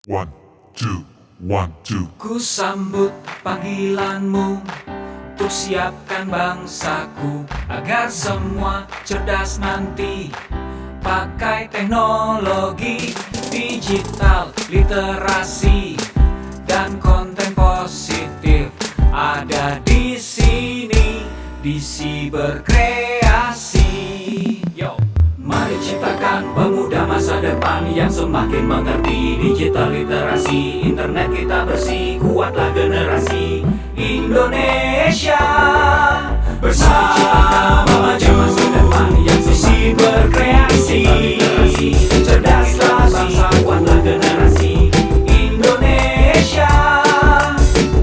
One, two, one, two. Ku sambut panggilanmu untuk siapkan bangsaku agar semua cerdas nanti. Pakai teknologi digital, literasi dan konten positif ada di sini, di Siberkreasi. Yo, mari ciptakan pemuda masa depan yang semakin mengerti digital literasi. Internet kita bersih, kuatlah generasi Indonesia. Bersama maju masa depan yang Siberkreasi. Cerdaslah bangsa, kuatlah generasi Indonesia.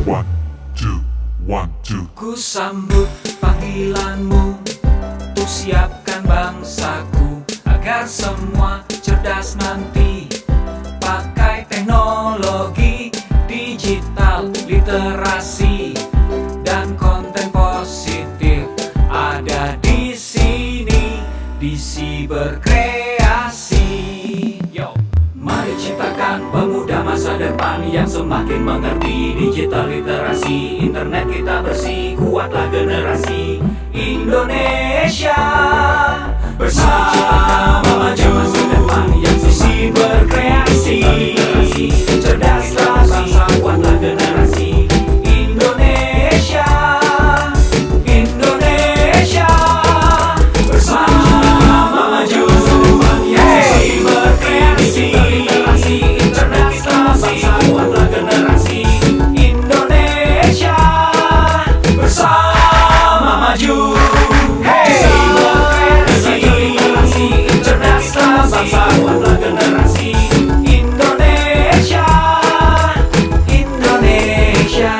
One, two, one, two. Ku sambut panggilanmu untuk siapkan bangsaku agar semua cerdas nanti. Pakai teknologi digital, literasi dan konten positif ada di sini, di Siberkreasi. Yo, mari ciptakan pemuda masa depan yang semakin mengerti digital literasi. Internet kita bersih, kuatlah generasi Indonesia. Bersama maju masa depan yang Siberkreasi. Cerdaslah bangsa, kuatlah generasi Indonesia. Indonesia bersama maju yang Siberkreasi. Cerdaslah bangsa, kuatlah generasi Indonesia. Bersama maju, cerdaslah bangsa, kuatlah generasi Indonesia. Indonesia.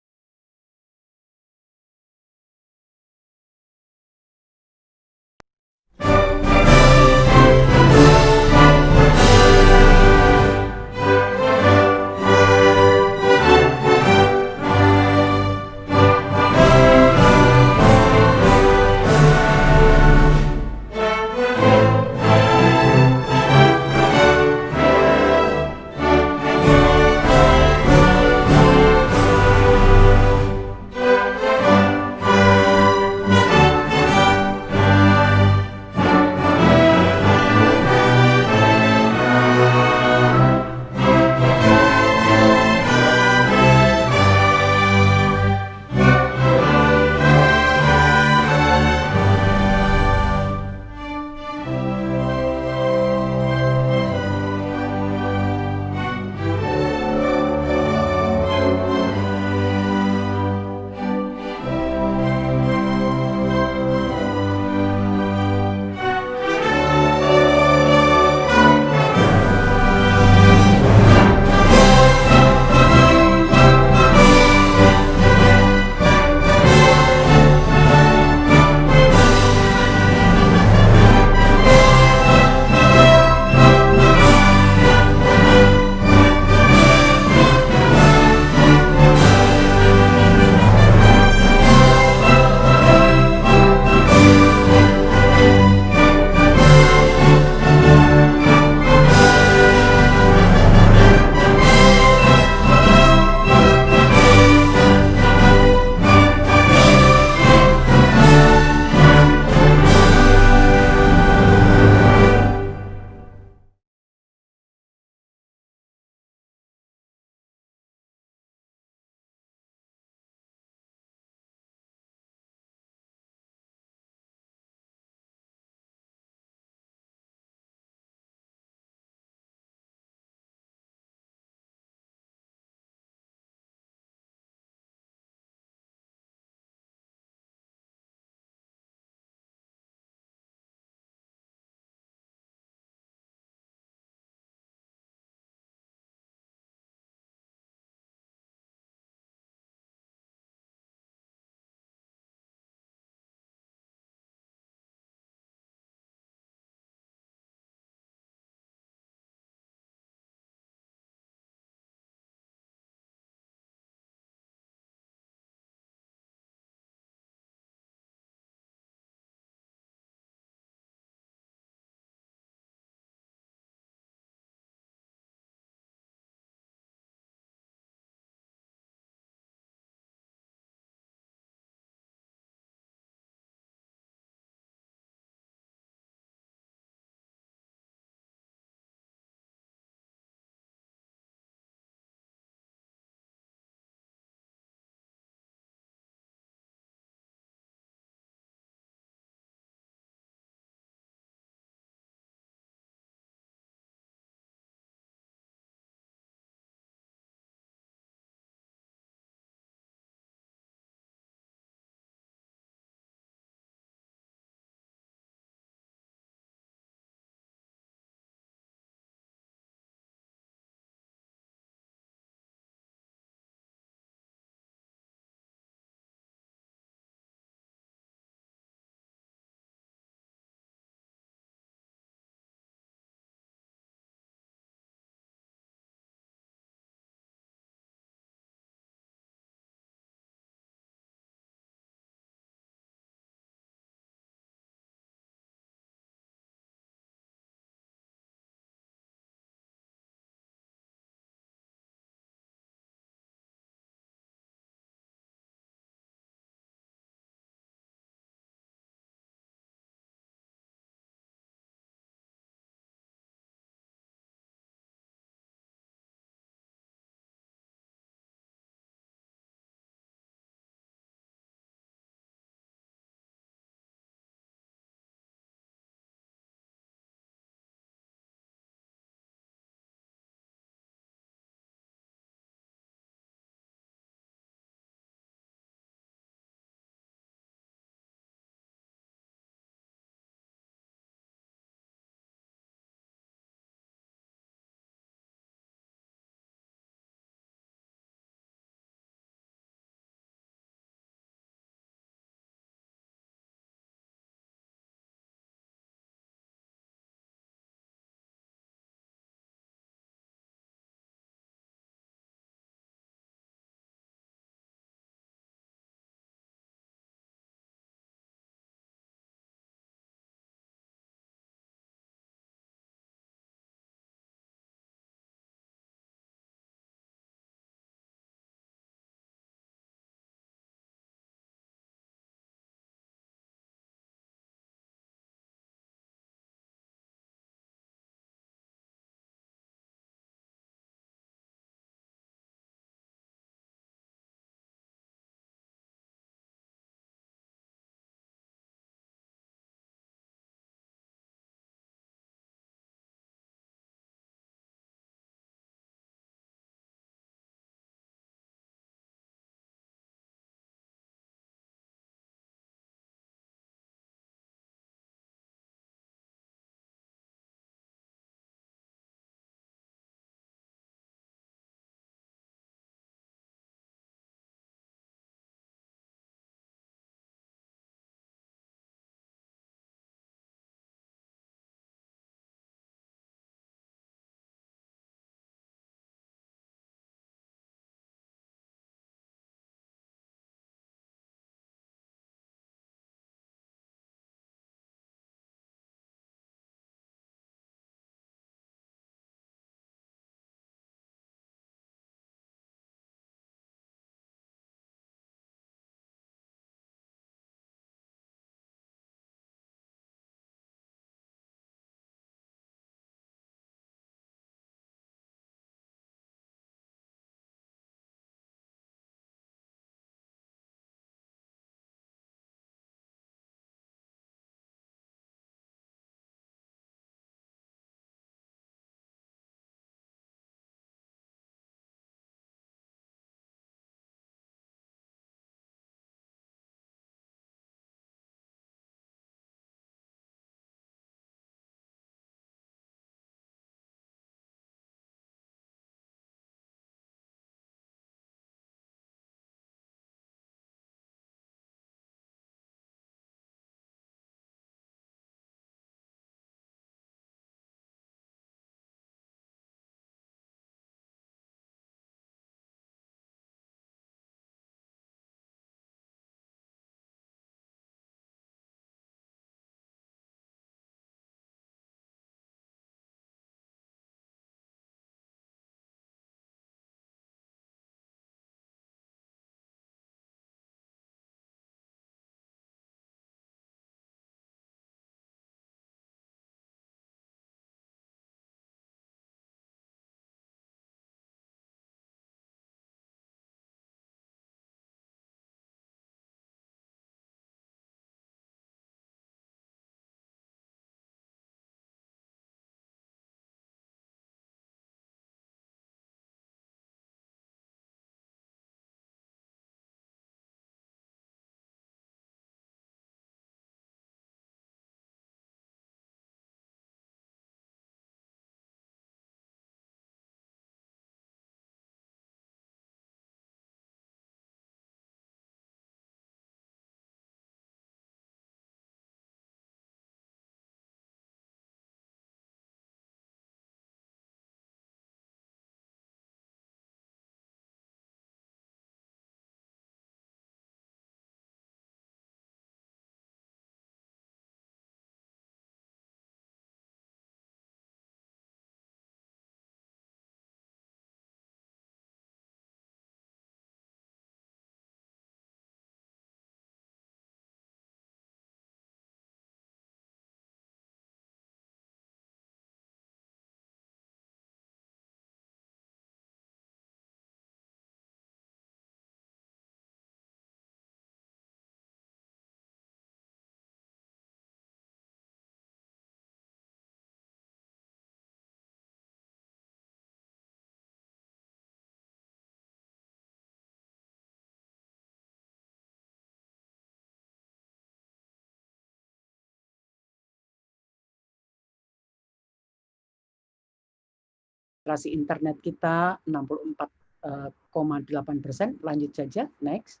literasi internet kita 64,8%. Lanjut saja, next.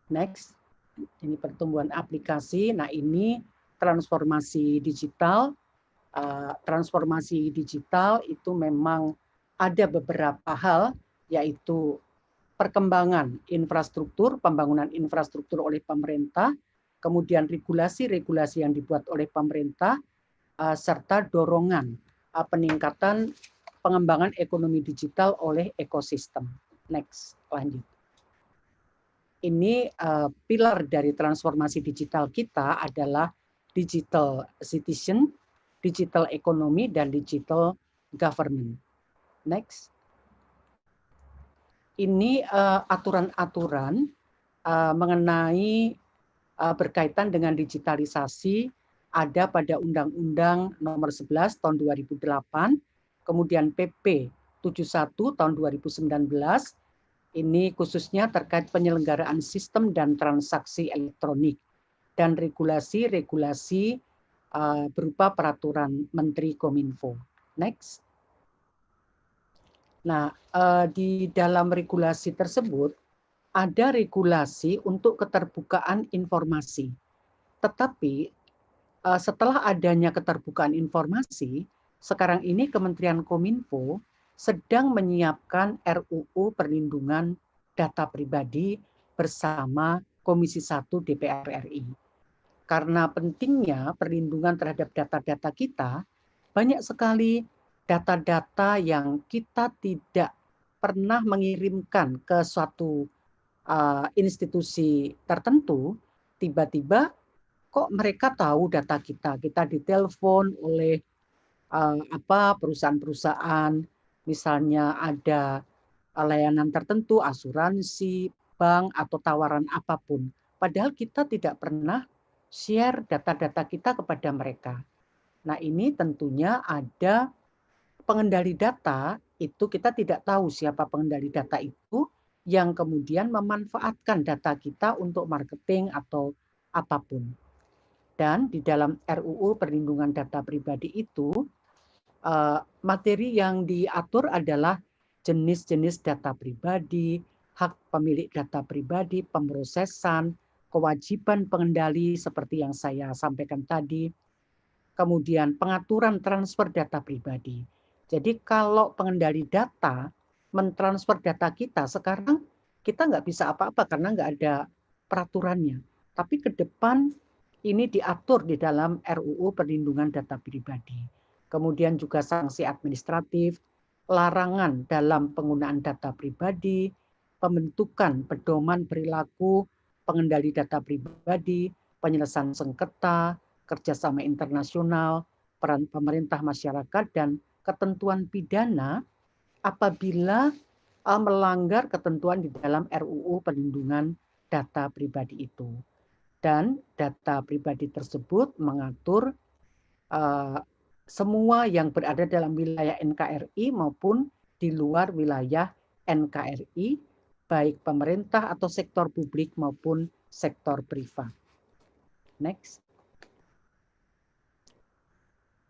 Next, ini pertumbuhan aplikasi. Nah, ini transformasi digital. Transformasi digital itu memang ada beberapa hal, yaitu perkembangan infrastruktur, pembangunan infrastruktur oleh pemerintah, kemudian regulasi-regulasi yang dibuat oleh pemerintah, serta dorongan peningkatan pengembangan ekonomi digital oleh ekosistem. Next, lanjut. Ini pilar dari transformasi digital kita adalah digital citizen, digital economy, dan digital government. Next. Ini aturan-aturan mengenai berkaitan dengan digitalisasi ada pada Undang-Undang Nomor 11 Tahun 2008, kemudian PP 71 Tahun 2019. Ini khususnya terkait penyelenggaraan sistem dan transaksi elektronik dan regulasi-regulasi berupa peraturan Menteri Kominfo. Next. Nah, di dalam regulasi tersebut ada regulasi untuk keterbukaan informasi. Tetapi setelah adanya keterbukaan informasi, sekarang ini Kementerian Kominfo sedang menyiapkan RUU Perlindungan Data Pribadi bersama Komisi 1 DPR RI. Karena pentingnya perlindungan terhadap data-data kita, banyak sekali data-data yang kita tidak pernah mengirimkan ke suatu institusi tertentu, tiba-tiba kok mereka tahu data kita. Kita ditelepon oleh perusahaan-perusahaan, misalnya ada layanan tertentu, asuransi, bank, atau tawaran apapun. Padahal kita tidak pernah share data-data kita kepada mereka. Nah, ini tentunya ada pengendali data, itu kita tidak tahu siapa pengendali data itu yang kemudian memanfaatkan data kita untuk marketing atau apapun. Dan di dalam RUU Perlindungan Data Pribadi itu, materi yang diatur adalah jenis-jenis data pribadi, hak pemilik data pribadi, pemrosesan, kewajiban pengendali seperti yang saya sampaikan tadi, kemudian pengaturan transfer data pribadi. Jadi kalau pengendali data mentransfer data kita, sekarang kita nggak bisa apa-apa karena nggak ada peraturannya. Tapi ke depan ini diatur di dalam RUU Perlindungan Data Pribadi. Kemudian juga sanksi administratif, larangan dalam penggunaan data pribadi, pembentukan pedoman perilaku pengendali data pribadi, penyelesaian sengketa, kerjasama internasional, peran pemerintah masyarakat, dan ketentuan pidana apabila melanggar ketentuan di dalam RUU Perlindungan Data Pribadi itu. Dan data pribadi tersebut mengatur semua yang berada dalam wilayah NKRI maupun di luar wilayah NKRI, baik pemerintah atau sektor publik maupun sektor privat. Next.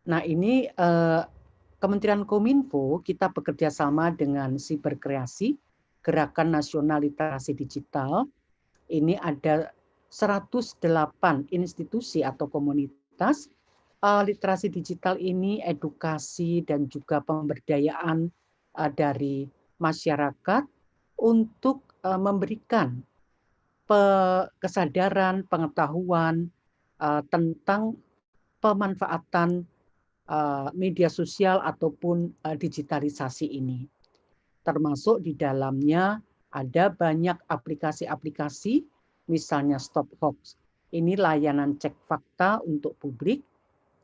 Nah, ini Kementerian Kominfo kita bekerja sama dengan Siberkreasi, Gerakan Nasional Literasi Digital. Ini ada 108 institusi atau komunitas. Literasi digital ini edukasi dan juga pemberdayaan dari masyarakat untuk memberikan kesadaran, pengetahuan tentang pemanfaatan media sosial ataupun digitalisasi ini. Termasuk di dalamnya ada banyak aplikasi-aplikasi, misalnya Stop Hoax. Ini layanan cek fakta untuk publik.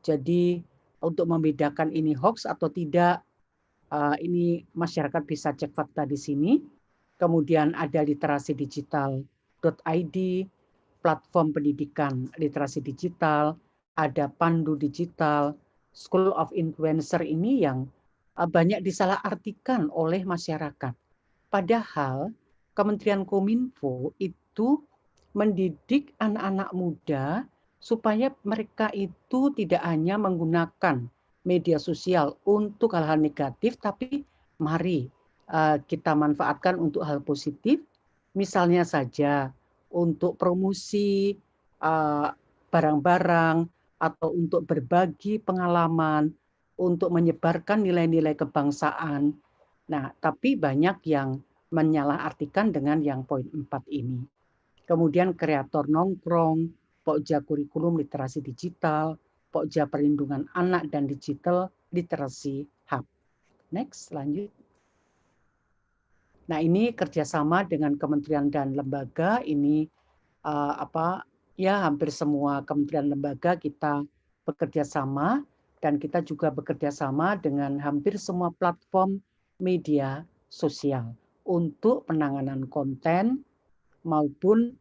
Jadi untuk membedakan ini hoax atau tidak, ini masyarakat bisa cek fakta di sini. Kemudian ada literasidigital.id, platform pendidikan literasi digital, ada Pandu Digital, School of Influencer ini yang banyak disalahartikan oleh masyarakat. Padahal Kementerian Kominfo itu mendidik anak-anak muda supaya mereka itu tidak hanya menggunakan media sosial untuk hal-hal negatif, tapi mari kita manfaatkan untuk hal positif. Misalnya saja untuk promosi barang-barang atau untuk berbagi pengalaman, untuk menyebarkan nilai-nilai kebangsaan. Nah, tapi banyak yang menyalahartikan dengan yang poin 4 ini. Kemudian kreator nongkrong, Pokja kurikulum literasi digital, Pokja perlindungan anak dan digital literasi hub. Next, lanjut. Nah, ini kerjasama dengan kementerian dan lembaga. Ini hampir semua kementerian lembaga kita bekerja sama, dan kita juga bekerja sama dengan hampir semua platform media sosial untuk penanganan konten maupun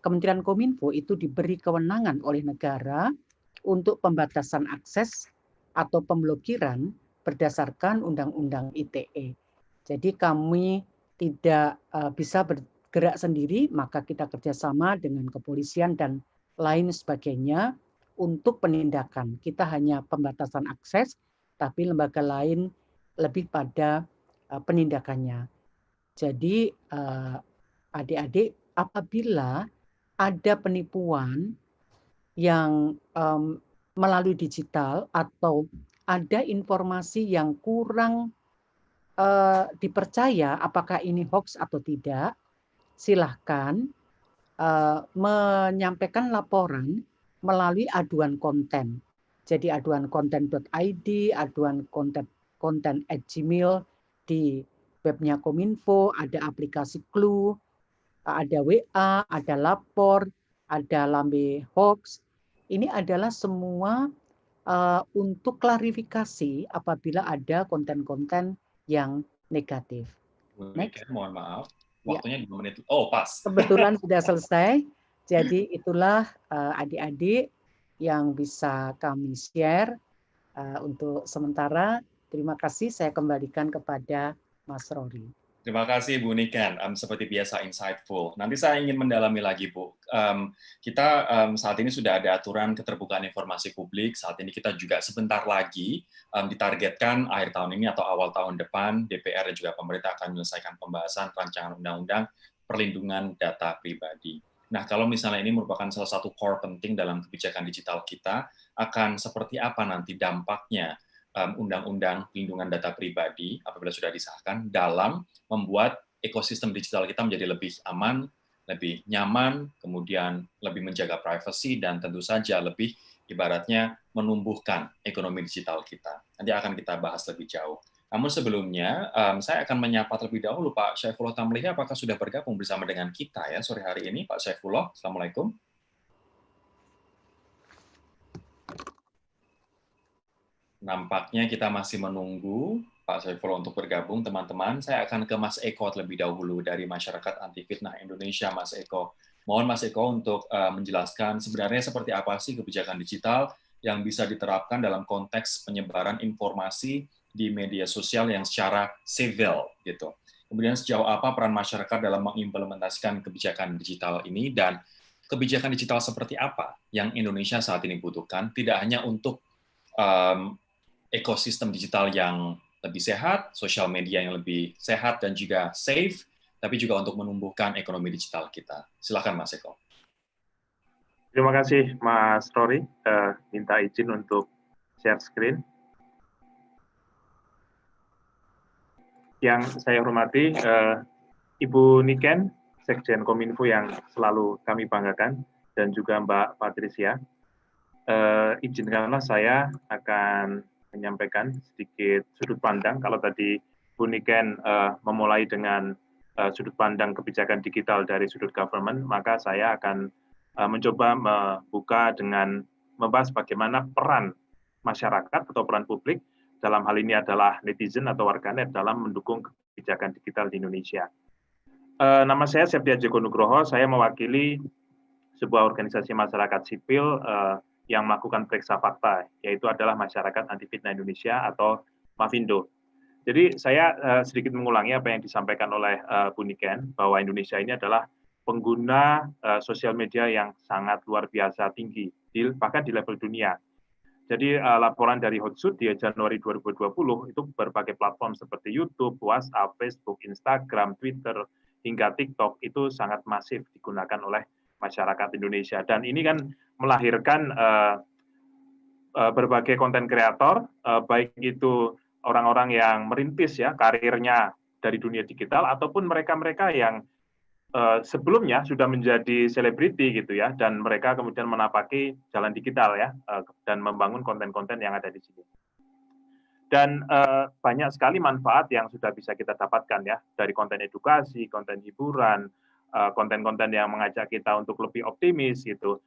Kementerian Kominfo itu diberi kewenangan oleh negara untuk pembatasan akses atau pemblokiran berdasarkan Undang-Undang ITE. Jadi kami tidak bisa bergerak sendiri, maka kita kerjasama dengan kepolisian dan lain sebagainya untuk penindakan. Kita hanya pembatasan akses, tapi lembaga lain lebih pada penindakannya. Jadi adik-adik, apabila ada penipuan yang melalui digital atau ada informasi yang kurang dipercaya apakah ini hoax atau tidak, silahkan menyampaikan laporan melalui aduan konten. Jadi aduan konten.id, aduan konten@gmail di webnya Kominfo, ada aplikasi Clue, ada WA, ada lapor, ada lambe hoax. Ini adalah semua untuk klarifikasi apabila ada konten-konten yang negatif. Next. Mohon maaf, waktunya 2 menit. Oh, pas. Kebetulan sudah selesai. Jadi itulah adik-adik yang bisa kami share untuk sementara. Terima kasih, saya kembalikan kepada Mas Rory. Terima kasih Bu Niken, seperti biasa insightful. Nanti saya ingin mendalami lagi Bu. Kita saat ini sudah ada aturan keterbukaan informasi publik. Saat ini kita juga sebentar lagi ditargetkan akhir tahun ini atau awal tahun depan DPR dan juga pemerintah akan menyelesaikan pembahasan rancangan undang-undang perlindungan data pribadi. Nah, kalau misalnya ini merupakan salah satu core penting dalam kebijakan digital kita, akan seperti apa nanti dampaknya undang-undang perlindungan data pribadi apabila sudah disahkan dalam membuat ekosistem digital kita menjadi lebih aman, lebih nyaman, kemudian lebih menjaga privasi, dan tentu saja lebih ibaratnya menumbuhkan ekonomi digital kita. Nanti akan kita bahas lebih jauh. Namun sebelumnya, saya akan menyapa terlebih dahulu Pak Syaifullah Tamlihi, apakah sudah bergabung bersama dengan kita ya sore hari ini, Pak Syaifullah? Assalamualaikum. Nampaknya kita masih menunggu Pak Syaifullah untuk bergabung, teman-teman. Saya akan ke Mas Eko terlebih dahulu dari Masyarakat Anti Fitnah Indonesia, Mas Eko. Mohon Mas Eko untuk menjelaskan sebenarnya seperti apa sih kebijakan digital yang bisa diterapkan dalam konteks penyebaran informasi di media sosial yang secara civil, gitu. Kemudian sejauh apa peran masyarakat dalam mengimplementasikan kebijakan digital ini, dan kebijakan digital seperti apa yang Indonesia saat ini butuhkan, tidak hanya untuk ekosistem digital yang lebih sehat, sosial media yang lebih sehat dan juga safe, tapi juga untuk menumbuhkan ekonomi digital kita. Silakan Mas Eko. Terima kasih Mas Rory. Minta izin untuk share screen. Yang saya hormati Ibu Niken, Sekjen Kominfo yang selalu kami banggakan, dan juga Mbak Patricia. Izinkanlah saya akan menyampaikan sedikit sudut pandang. Kalau tadi Bu Niken memulai dengan sudut pandang kebijakan digital dari sudut government, maka saya akan mencoba membuka dengan membahas bagaimana peran masyarakat atau peran publik, dalam hal ini adalah netizen atau warganet, dalam mendukung kebijakan digital di Indonesia. Nama saya Septia Joko Nugroho, saya mewakili sebuah organisasi masyarakat sipil yang melakukan periksa fakta, yaitu adalah Masyarakat Anti Fitnah Indonesia atau Mafindo. Jadi saya sedikit mengulangi apa yang disampaikan oleh Bu Niken, bahwa Indonesia ini adalah pengguna sosial media yang sangat luar biasa tinggi, bahkan di level dunia. Jadi laporan dari Hootsuite di Januari 2020 itu berbagai platform seperti YouTube, WhatsApp, Facebook, Instagram, Twitter, hingga TikTok itu sangat masif digunakan oleh masyarakat Indonesia. Dan ini kan melahirkan berbagai konten kreator, baik itu orang-orang yang merintis ya karirnya dari dunia digital ataupun mereka-mereka yang sebelumnya sudah menjadi selebriti gitu ya, dan mereka kemudian menapaki jalan digital ya, dan membangun konten-konten yang ada di sini. Dan banyak sekali manfaat yang sudah bisa kita dapatkan ya, dari konten edukasi, konten hiburan, konten-konten yang mengajak kita untuk lebih optimis gitu.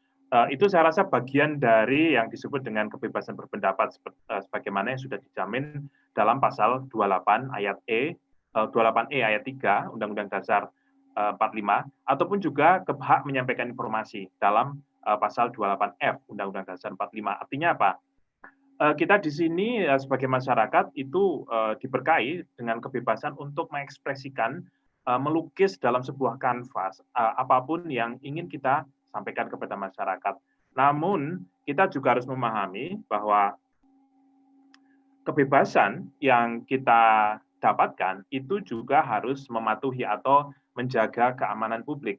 Itu saya rasa bagian dari yang disebut dengan kebebasan berpendapat sebagaimana yang sudah dijamin dalam pasal 28 ayat 28E ayat 3 Undang-Undang Dasar 45, ataupun juga hak menyampaikan informasi dalam pasal 28F Undang-Undang Dasar 45. Artinya apa? Kita di sini sebagai masyarakat itu diberkahi dengan kebebasan untuk mengekspresikan, melukis dalam sebuah kanvas apapun yang ingin kita sampaikan kepada masyarakat. Namun kita juga harus memahami bahwa kebebasan yang kita dapatkan itu juga harus mematuhi atau menjaga keamanan publik.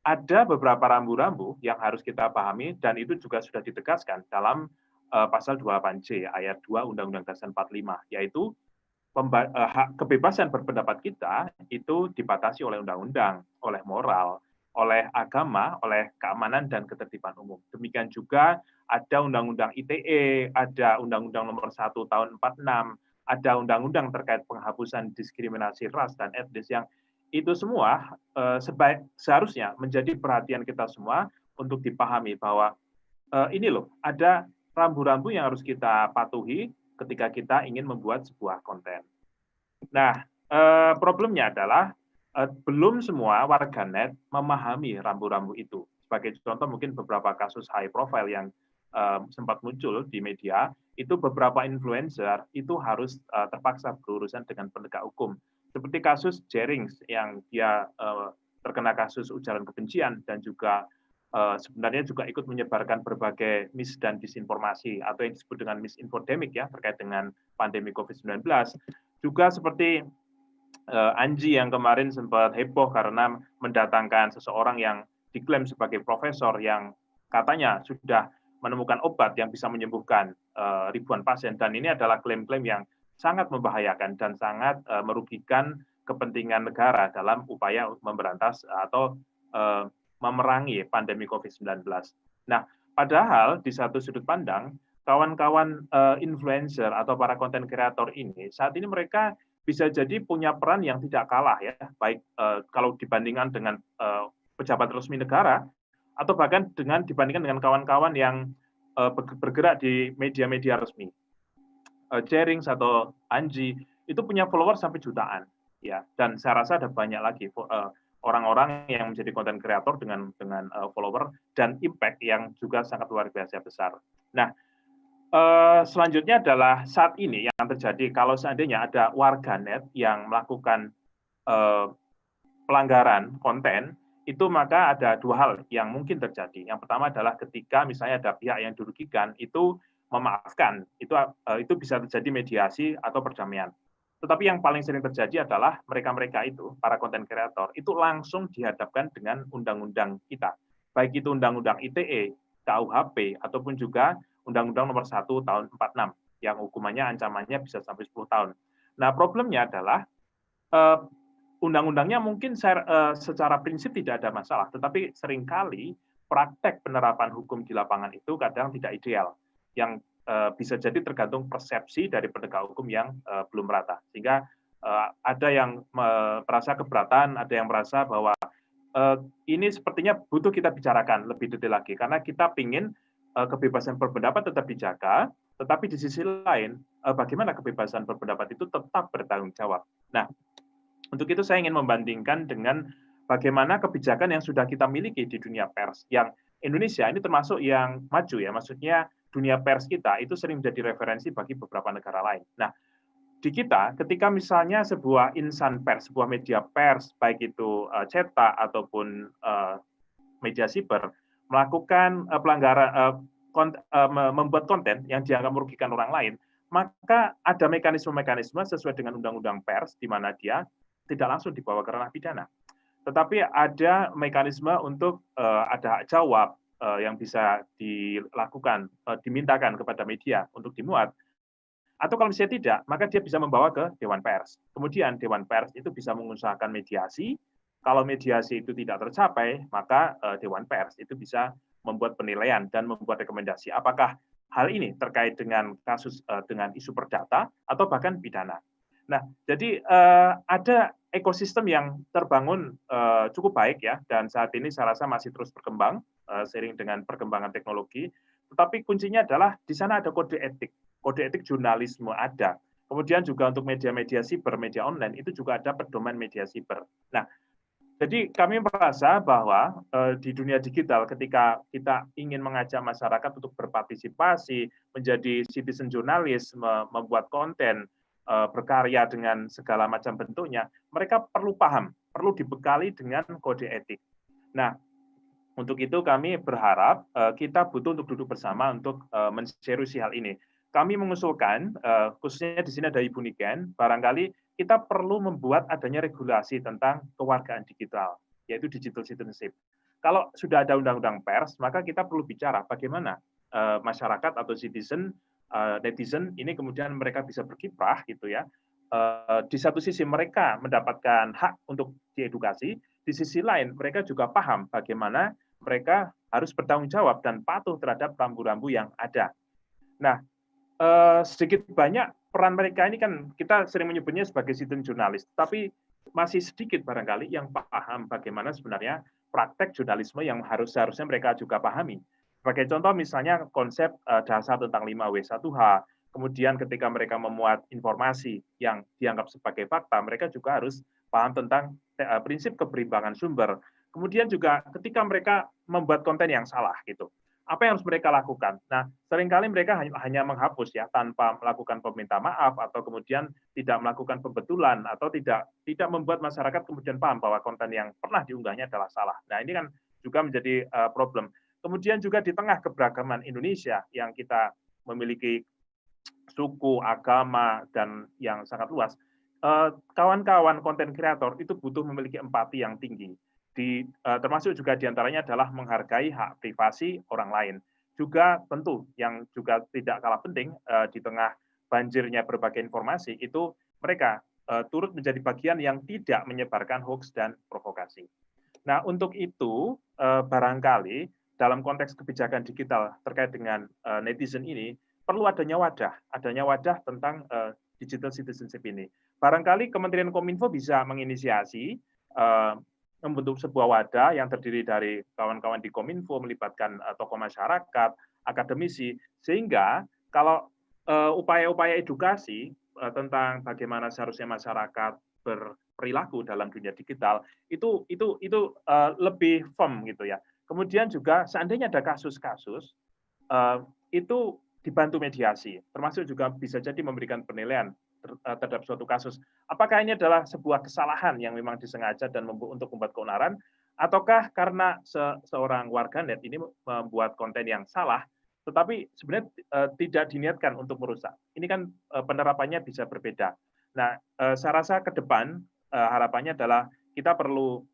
Ada beberapa rambu-rambu yang harus kita pahami dan itu juga sudah ditegaskan dalam pasal 28C ayat 2 Undang-Undang Dasar 45, yaitu hak kebebasan berpendapat kita itu dibatasi oleh undang-undang, oleh moral, oleh agama, oleh keamanan dan ketertiban umum. Demikian juga ada Undang-Undang ITE, ada Undang-Undang Nomor 1 Tahun 46, ada undang-undang terkait penghapusan diskriminasi ras dan etnis yang itu semua seharusnya menjadi perhatian kita semua untuk dipahami bahwa ini loh, ada rambu-rambu yang harus kita patuhi ketika kita ingin membuat sebuah konten. Nah, problemnya adalah belum semua warganet memahami rambu-rambu itu. Sebagai contoh mungkin beberapa kasus high profile yang sempat muncul di media, itu beberapa influencer itu harus terpaksa berurusan dengan penegak hukum. Seperti kasus Jerings yang dia terkena kasus ujaran kebencian dan juga sebenarnya juga ikut menyebarkan berbagai mis dan disinformasi atau yang disebut dengan misinfodemic ya terkait dengan pandemi COVID-19. Juga seperti Anji yang kemarin sempat heboh karena mendatangkan seseorang yang diklaim sebagai profesor yang katanya sudah menemukan obat yang bisa menyembuhkan ribuan pasien, dan ini adalah klaim-klaim yang sangat membahayakan dan sangat merugikan kepentingan negara dalam upaya memberantas atau memerangi pandemi COVID-19. Nah, padahal di satu sudut pandang, kawan-kawan influencer atau para konten kreator ini, saat ini mereka bisa jadi punya peran yang tidak kalah ya, baik kalau dibandingkan dengan pejabat resmi negara, atau bahkan dibandingkan dengan kawan-kawan yang bergerak di media-media resmi. Jerings atau Anji itu punya follower sampai jutaan, ya. Dan saya rasa ada banyak lagi orang-orang yang menjadi konten kreator dengan follower dan impact yang juga sangat luar biasa besar. Nah, selanjutnya adalah saat ini yang terjadi kalau seandainya ada warganet yang melakukan pelanggaran konten, itu maka ada dua hal yang mungkin terjadi. Yang pertama adalah ketika misalnya ada pihak yang dirugikan, itu memaafkan, itu bisa terjadi mediasi atau perdamaian. Tetapi yang paling sering terjadi adalah mereka-mereka itu, para konten kreator, itu langsung dihadapkan dengan undang-undang kita. Baik itu undang-undang ITE, KUHP, ataupun juga Undang-Undang Nomor 1 Tahun 46, yang hukumannya ancamannya bisa sampai 10 tahun. Nah, problemnya adalah undang-undangnya mungkin secara prinsip tidak ada masalah, tetapi seringkali praktek penerapan hukum di lapangan itu kadang tidak ideal, yang bisa jadi tergantung persepsi dari penegak hukum yang belum merata. Sehingga ada yang merasa keberatan, ada yang merasa bahwa ini sepertinya butuh kita bicarakan lebih detail lagi, karena kita ingin kebebasan berpendapat tetap dijaga, tetapi di sisi lain, bagaimana kebebasan berpendapat itu tetap bertanggung jawab. Nah, untuk itu saya ingin membandingkan dengan bagaimana kebijakan yang sudah kita miliki di dunia pers, yang Indonesia ini termasuk yang maju ya, maksudnya dunia pers kita itu sering menjadi referensi bagi beberapa negara lain. Nah, di kita ketika misalnya sebuah insan pers, sebuah media pers, baik itu cetak ataupun media siber, melakukan pelanggaran membuat konten yang dianggap merugikan orang lain, maka ada mekanisme-mekanisme sesuai dengan undang-undang pers di mana dia tidak langsung dibawa ke ranah pidana. Tetapi ada mekanisme untuk ada hak jawab yang bisa dilakukan, dimintakan kepada media untuk dimuat. Atau kalau misalnya tidak, maka dia bisa membawa ke Dewan Pers. Kemudian Dewan Pers itu bisa mengusahakan mediasi. Kalau mediasi itu tidak tercapai, maka Dewan Pers itu bisa membuat penilaian dan membuat rekomendasi. Apakah hal ini terkait dengan kasus dengan isu perdata atau bahkan pidana. Nah, jadi ada ekosistem yang terbangun cukup baik ya, dan saat ini saya rasa masih terus berkembang seiring dengan perkembangan teknologi. Tetapi kuncinya adalah di sana ada kode etik jurnalisme ada. Kemudian juga untuk media-media siber, media online itu juga ada pedoman media siber. Nah, jadi kami merasa bahwa di dunia digital ketika kita ingin mengajak masyarakat untuk berpartisipasi, menjadi citizen jurnalis, membuat konten, berkarya dengan segala macam bentuknya, mereka perlu paham, perlu dibekali dengan kode etik. Nah, untuk itu kami berharap kita butuh untuk duduk bersama untuk menseriusi hal ini. Kami mengusulkan, khususnya di sini ada Ibu Niken, barangkali kita perlu membuat adanya regulasi tentang kewargaan digital, yaitu digital citizenship. Kalau sudah ada undang-undang pers, maka kita perlu bicara bagaimana masyarakat atau netizen ini kemudian mereka bisa berkiprah gitu ya. Di satu sisi mereka mendapatkan hak untuk diedukasi, di sisi lain mereka juga paham bagaimana mereka harus bertanggung jawab dan patuh terhadap rambu-rambu yang ada. Nah, sedikit banyak peran mereka ini kan kita sering menyebutnya sebagai citizen jurnalis, tapi masih sedikit barangkali yang paham bagaimana sebenarnya praktek jurnalisme yang seharusnya mereka juga pahami. Sebagai contoh misalnya konsep dasar tentang 5W1H, kemudian ketika mereka memuat informasi yang dianggap sebagai fakta, mereka juga harus paham tentang prinsip keberimbangan sumber. Kemudian juga ketika mereka membuat konten yang salah gitu, apa yang harus mereka lakukan? Nah, seringkali mereka hanya menghapus ya tanpa melakukan perminta maaf atau kemudian tidak melakukan pembetulan atau tidak membuat masyarakat kemudian paham bahwa konten yang pernah diunggahnya adalah salah. Nah, ini kan juga menjadi problem. Kemudian juga di tengah keberagaman Indonesia yang kita memiliki suku, agama dan yang sangat luas, kawan-kawan konten kreator itu butuh memiliki empati yang tinggi. Termasuk juga diantaranya adalah menghargai hak privasi orang lain. Juga tentu yang juga tidak kalah penting di tengah banjirnya berbagai informasi itu mereka turut menjadi bagian yang tidak menyebarkan hoax dan provokasi. Nah untuk itu barangkali dalam konteks kebijakan digital terkait dengan netizen ini perlu adanya wadah tentang digital citizenship ini. Barangkali Kementerian Kominfo bisa menginisiasi membentuk sebuah wadah yang terdiri dari kawan-kawan di Kominfo melibatkan tokoh masyarakat, akademisi, sehingga kalau upaya-upaya edukasi tentang bagaimana seharusnya masyarakat berperilaku dalam dunia digital itu lebih firm gitu ya. Kemudian juga seandainya ada kasus-kasus itu dibantu mediasi, termasuk juga bisa jadi memberikan penilaian terhadap suatu kasus. Apakah ini adalah sebuah kesalahan yang memang disengaja dan untuk membuat keonaran, ataukah karena seorang warganet ini membuat konten yang salah, tetapi sebenarnya tidak diniatkan untuk merusak. Ini kan penerapannya bisa berbeda. Nah, saya rasa ke depan harapannya adalah kita perlu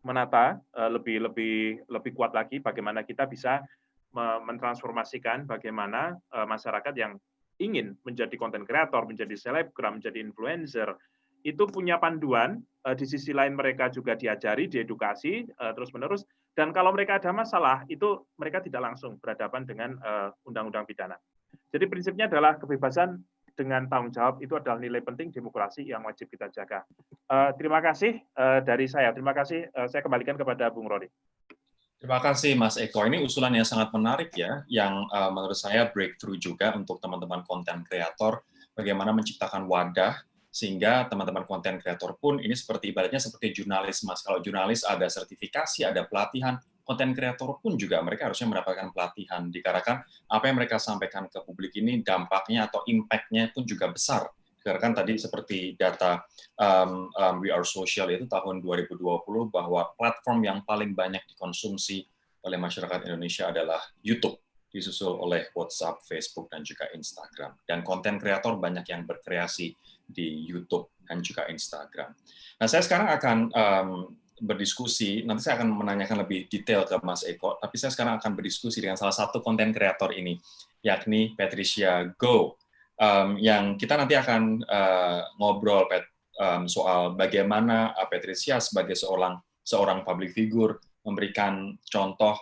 menata lebih kuat lagi bagaimana kita bisa mentransformasikan bagaimana masyarakat yang ingin menjadi konten kreator, menjadi selebgram, menjadi influencer, itu punya panduan, di sisi lain mereka juga diajari, diedukasi terus-menerus, dan kalau mereka ada masalah, itu mereka tidak langsung berhadapan dengan undang-undang pidana. Jadi prinsipnya adalah kebebasan dengan tanggung jawab itu adalah nilai penting demokrasi yang wajib kita jaga. Terima kasih dari saya. Terima kasih, saya kembalikan kepada Bung Rory. Terima kasih Mas Eko. Ini usulan yang sangat menarik ya, yang menurut saya breakthrough juga untuk teman-teman konten kreator, bagaimana menciptakan wadah sehingga teman-teman konten kreator pun ini seperti ibaratnya seperti jurnalis Mas. Kalau jurnalis ada sertifikasi, ada pelatihan, konten kreator pun juga mereka harusnya mendapatkan pelatihan dikarenakan apa yang mereka sampaikan ke publik ini dampaknya atau impact-nya pun juga besar. Kan tadi seperti data We Are Social itu tahun 2020 bahwa platform yang paling banyak dikonsumsi oleh masyarakat Indonesia adalah YouTube. disusul oleh WhatsApp, Facebook, dan juga Instagram. Dan konten kreator banyak yang berkreasi di YouTube dan juga Instagram. Nah, saya sekarang akan berdiskusi, nanti saya akan menanyakan lebih detail ke Mas Eko, tapi saya sekarang akan berdiskusi dengan salah satu konten kreator ini, yakni Patricia Go, yang kita nanti akan ngobrol soal bagaimana Patricia sebagai seorang public figure memberikan contoh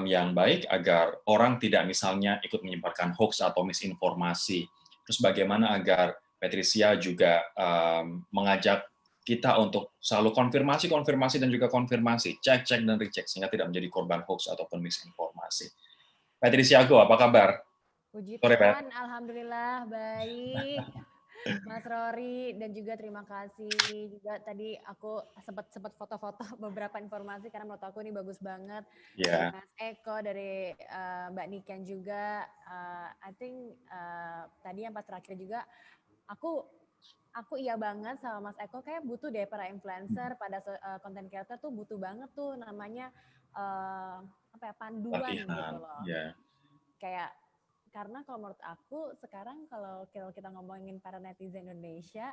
yang baik agar orang tidak misalnya ikut menyebarkan hoax atau misinformasi. Terus bagaimana agar Patricia juga mengajak kita untuk selalu konfirmasi dan juga konfirmasi, cek dan recheck sehingga tidak menjadi korban hoax ataupun misinformasi. Patricia Go, apa kabar? Puji Sore, Tuhan, alhamdulillah baik. Mas Rory, dan juga terima kasih juga tadi aku sempat foto-foto beberapa informasi karena menurut aku ini bagus banget. Yeah. Dari Mas Eko, dari Mbak Niken juga. I think tadi yang pas terakhir juga aku iya banget sama Mas Eko, kayak butuh deh para influencer, pada content creator tuh butuh banget tuh namanya panduan gitu loh. Yeah. Kayak karena kalau menurut aku sekarang kalau kita ngomongin para netizen Indonesia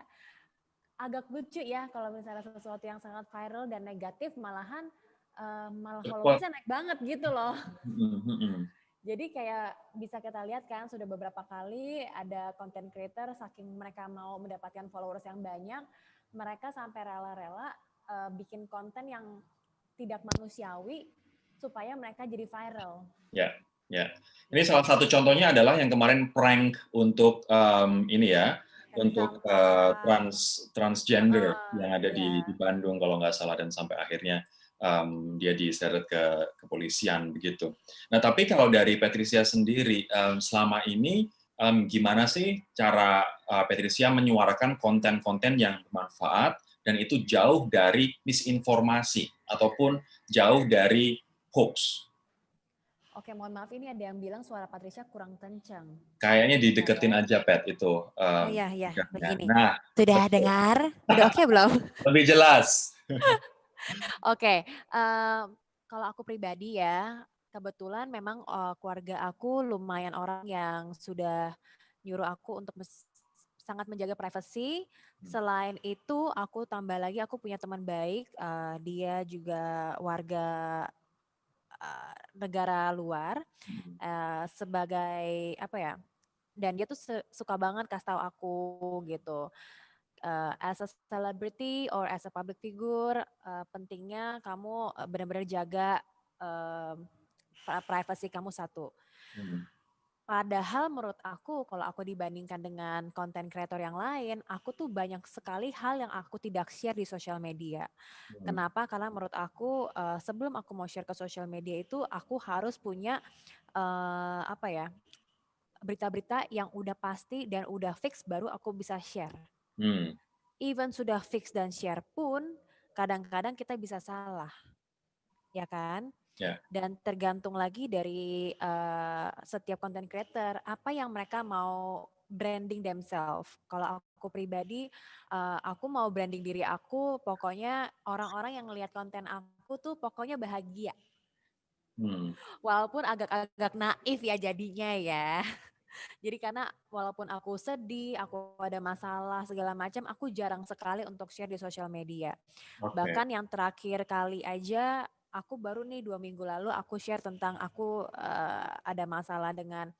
agak lucu ya kalau misalnya sesuatu yang sangat viral dan negatif malah followersnya naik banget gitu loh. Jadi kayak bisa kita lihat kan sudah beberapa kali ada content creator saking mereka mau mendapatkan followers yang banyak, mereka sampai rela-rela bikin konten yang tidak manusiawi supaya mereka jadi viral. Ya. Ya, ini salah satu contohnya adalah yang kemarin prank untuk untuk transgender yang ada di Bandung kalau nggak salah, dan sampai akhirnya dia diseret ke kepolisian begitu. Nah, tapi kalau dari Patricia sendiri selama ini gimana sih cara Patricia menyuarakan konten-konten yang bermanfaat dan itu jauh dari misinformasi ataupun jauh dari hoax? Oke, mohon maaf ini ada yang bilang suara Patricia kurang kencang. Kayaknya dideketin aja, Pat, itu. Iya, begini. Nah, sudah dengar? Udah oke belum? Lebih jelas. Oke, kalau aku pribadi ya, kebetulan memang keluarga aku lumayan orang yang sudah nyuruh aku untuk sangat menjaga privasi. Selain itu, aku tambah lagi, aku punya teman baik, dia juga warga negara luar, sebagai dan dia tuh suka banget kasih tahu aku gitu, as a celebrity or as a public figure, pentingnya kamu benar-benar jaga privasi kamu satu. Padahal menurut aku, kalau aku dibandingkan dengan konten kreator yang lain, aku tuh banyak sekali hal yang aku tidak share di sosial media. Kenapa? Karena menurut aku, sebelum aku mau share ke sosial media itu, aku harus punya berita-berita yang udah pasti dan udah fix baru aku bisa share. Even sudah fix dan share pun, kadang-kadang kita bisa salah, ya kan? Yeah. Dan tergantung lagi dari setiap content creator apa yang mereka mau branding themselves. Kalau aku pribadi, aku mau branding diri aku, pokoknya orang-orang yang ngelihat konten aku tuh pokoknya bahagia. Walaupun agak naif ya jadinya ya. Jadi karena walaupun aku sedih, aku ada masalah segala macam, aku jarang sekali untuk share di sosial media. Okay. Bahkan yang terakhir kali aja, aku baru nih 2 minggu lalu aku share tentang aku ada masalah dengan,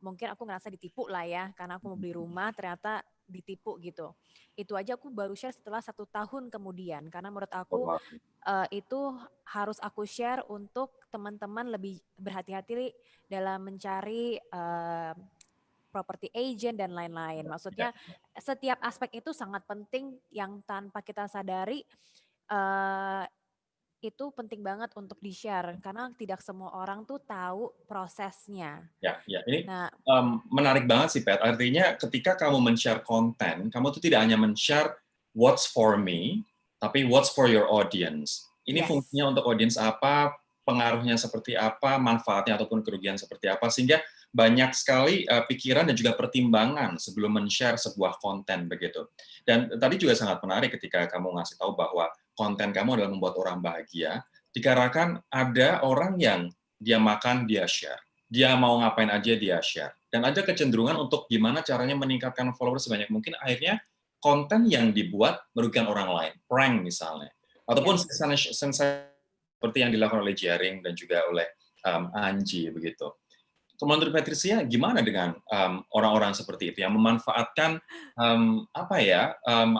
mungkin aku ngerasa ditipu lah ya, karena aku mau beli rumah ternyata ditipu gitu. Itu aja aku baru share setelah 1 tahun kemudian, karena menurut aku itu harus aku share untuk teman-teman lebih berhati-hati dalam mencari property agent dan lain-lain. Maksudnya setiap aspek itu sangat penting yang tanpa kita sadari itu penting banget untuk di-share karena tidak semua orang tuh tahu prosesnya. Ya, ini menarik banget sih, Pat. Artinya ketika kamu men-share konten, kamu tuh tidak hanya men-share what's for me, tapi what's for your audience. Ini fungsinya untuk audience apa, pengaruhnya seperti apa, manfaatnya ataupun kerugian seperti apa, sehingga banyak sekali pikiran dan juga pertimbangan sebelum men-share sebuah konten begitu. Dan tadi juga sangat menarik ketika kamu ngasih tahu bahwa konten kamu adalah membuat orang bahagia, dikarenakan ada orang yang dia makan, dia share. dia mau ngapain aja dia share. Dan ada kecenderungan untuk gimana caranya meningkatkan followers sebanyak mungkin, akhirnya konten yang dibuat merugikan orang lain, prank misalnya. Ataupun sensasi seperti yang dilakukan oleh Jering dan juga oleh Anji begitu. Menurut Patricia, gimana dengan orang-orang seperti itu yang memanfaatkan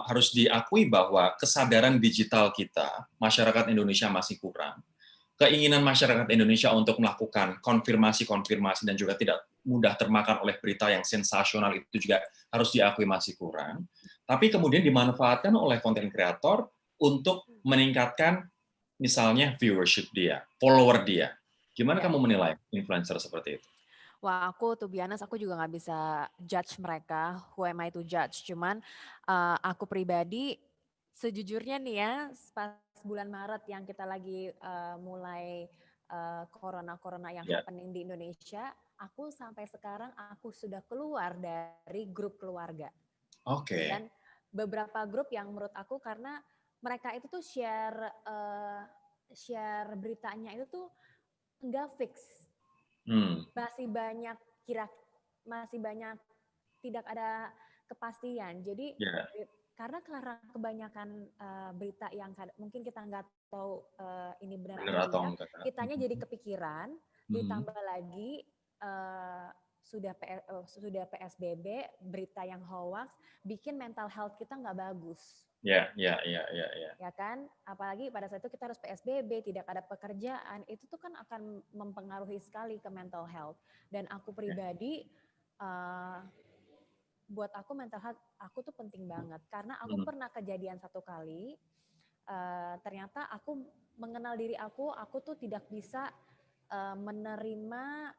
harus diakui bahwa kesadaran digital kita, masyarakat Indonesia masih kurang. Keinginan masyarakat Indonesia untuk melakukan konfirmasi dan juga tidak mudah termakan oleh berita yang sensasional itu juga harus diakui masih kurang. Tapi kemudian dimanfaatkan oleh konten kreator untuk meningkatkan misalnya viewership dia, follower dia. Gimana kamu menilai influencer seperti itu? Wah, aku to be honest, aku juga nggak bisa judge mereka. Who am I to judge? Cuman aku pribadi, sejujurnya nih ya, pas bulan Maret yang kita lagi mulai corona yang happening di Indonesia, aku sampai sekarang aku sudah keluar dari grup keluarga. Oke. Dan beberapa grup yang menurut aku karena mereka itu tuh share beritanya itu tuh nggak fix. Masih banyak tidak ada kepastian. Jadi karena kebanyakan berita yang mungkin kita nggak tahu ini benar atau tidak, kitanya jadi kepikiran. Ditambah lagi sudah PSBB, berita yang hoax, bikin mental health kita nggak bagus. Ya kan, apalagi pada saat itu kita harus PSBB, tidak ada pekerjaan, itu tuh kan akan mempengaruhi sekali ke mental health. Dan aku pribadi, buat aku mental health aku tuh penting banget, karena aku pernah kejadian satu kali, ternyata aku mengenal diri aku tuh tidak bisa menerima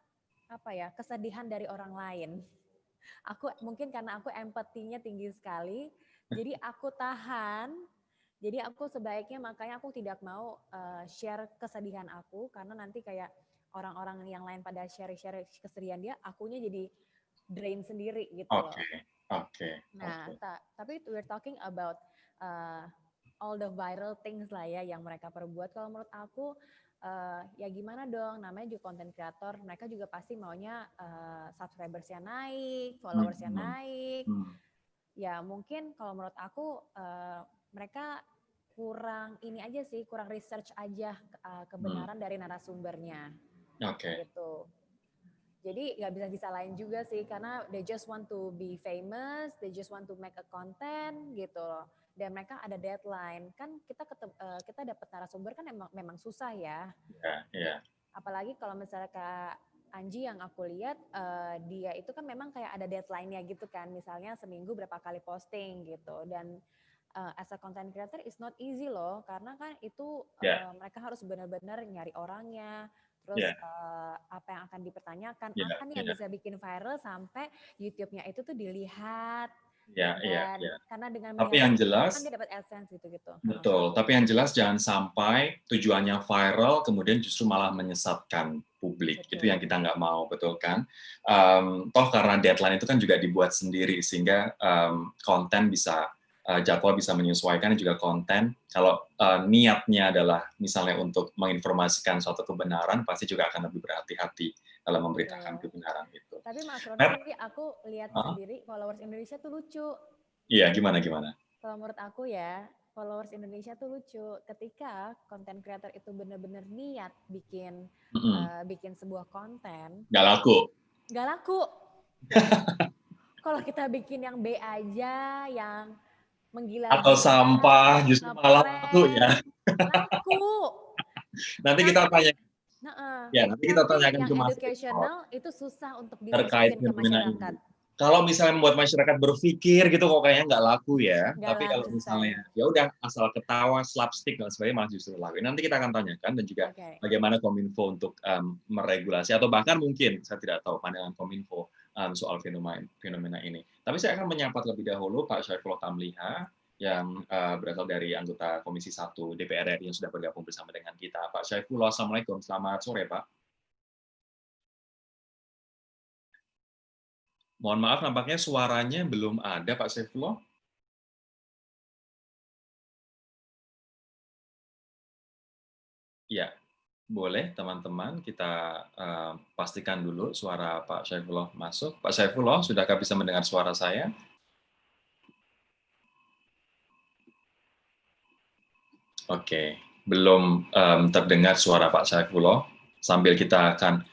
kesedihan dari orang lain. Mungkin karena aku empatinya tinggi sekali. Jadi aku tahan, jadi aku sebaiknya makanya aku tidak mau share kesedihan aku, karena nanti kayak orang-orang yang lain pada share kesedihan dia, akunya jadi drain sendiri gitu loh. Oke. Nah, tapi we're talking about all the viral things lah ya yang mereka perbuat. Kalau menurut aku, ya gimana dong, namanya juga content creator, mereka juga pasti maunya subscribers-nya naik, followers-nya naik. Ya mungkin kalau menurut aku mereka kurang research aja kebenaran dari narasumbernya. Gitu. Jadi nggak bisa disalahin juga sih, karena they just want to be famous, they just want to make a content gitu. Dan mereka ada deadline. Kan kita dapat narasumber kan memang susah ya. Apalagi kalau misalnya Kak Anji yang aku lihat, dia itu kan memang kayak ada deadline-nya gitu kan, misalnya seminggu berapa kali posting gitu. Dan as a content creator is not easy loh, karena kan itu mereka harus benar-benar nyari orangnya, terus apa yang akan dipertanyakan, apa nih yang bisa bikin viral sampai YouTube-nya itu tuh dilihat. Karena dengan tapi yang jelas kan dia dapat AdSense gitu. Betul, tapi yang jelas jangan sampai tujuannya viral kemudian justru malah menyesatkan publik. Itu yang kita nggak mau, betul kan? Toh karena deadline itu kan juga dibuat sendiri sehingga konten bisa jadwal bisa menyesuaikan, dan juga konten kalau niatnya adalah misalnya untuk menginformasikan suatu kebenaran, pasti juga akan lebih berhati-hati dalam memberitakan kebenaran itu. Tapi Mas Roni, aku lihat sendiri followers Indonesia tuh lucu. Iya, gimana? Kalau menurut aku ya, followers Indonesia tuh lucu. Ketika konten creator itu benar-benar niat bikin sebuah konten, nggak laku. Kalau kita bikin yang B aja, yang menggila atau sampah, justru malah laku ya. Laku. Nanti kita tanya. Nanti kita tanyakan ke Mas educational itu susah untuk dimasukin ke masyarakat. Kalau misalnya membuat masyarakat berpikir gitu, kok kayaknya nggak laku ya. Tapi kalau misalnya ya udah asal ketawa, slapstick dan sebagainya, malah justru laku. Nanti kita akan tanyakan, dan juga bagaimana Kominfo untuk meregulasi, atau bahkan mungkin saya tidak tahu pandangan Kominfo soal fenomena ini. Tapi saya akan menyapa terlebih dahulu Pak Syaifullah Tamliha yang berasal dari anggota Komisi 1 DPR RI yang sudah bergabung bersama dengan kita. Pak Syaifullah, Assalamualaikum. Selamat sore, Pak. Mohon maaf, nampaknya suaranya belum ada, Pak Syaifullah. Ya, Boleh teman-teman kita pastikan dulu suara Pak Syaifullah masuk. Pak Syaifullah, sudahkah bisa mendengar suara saya? Oke, belum terdengar suara Pak Syaifullah. Sambil kita akan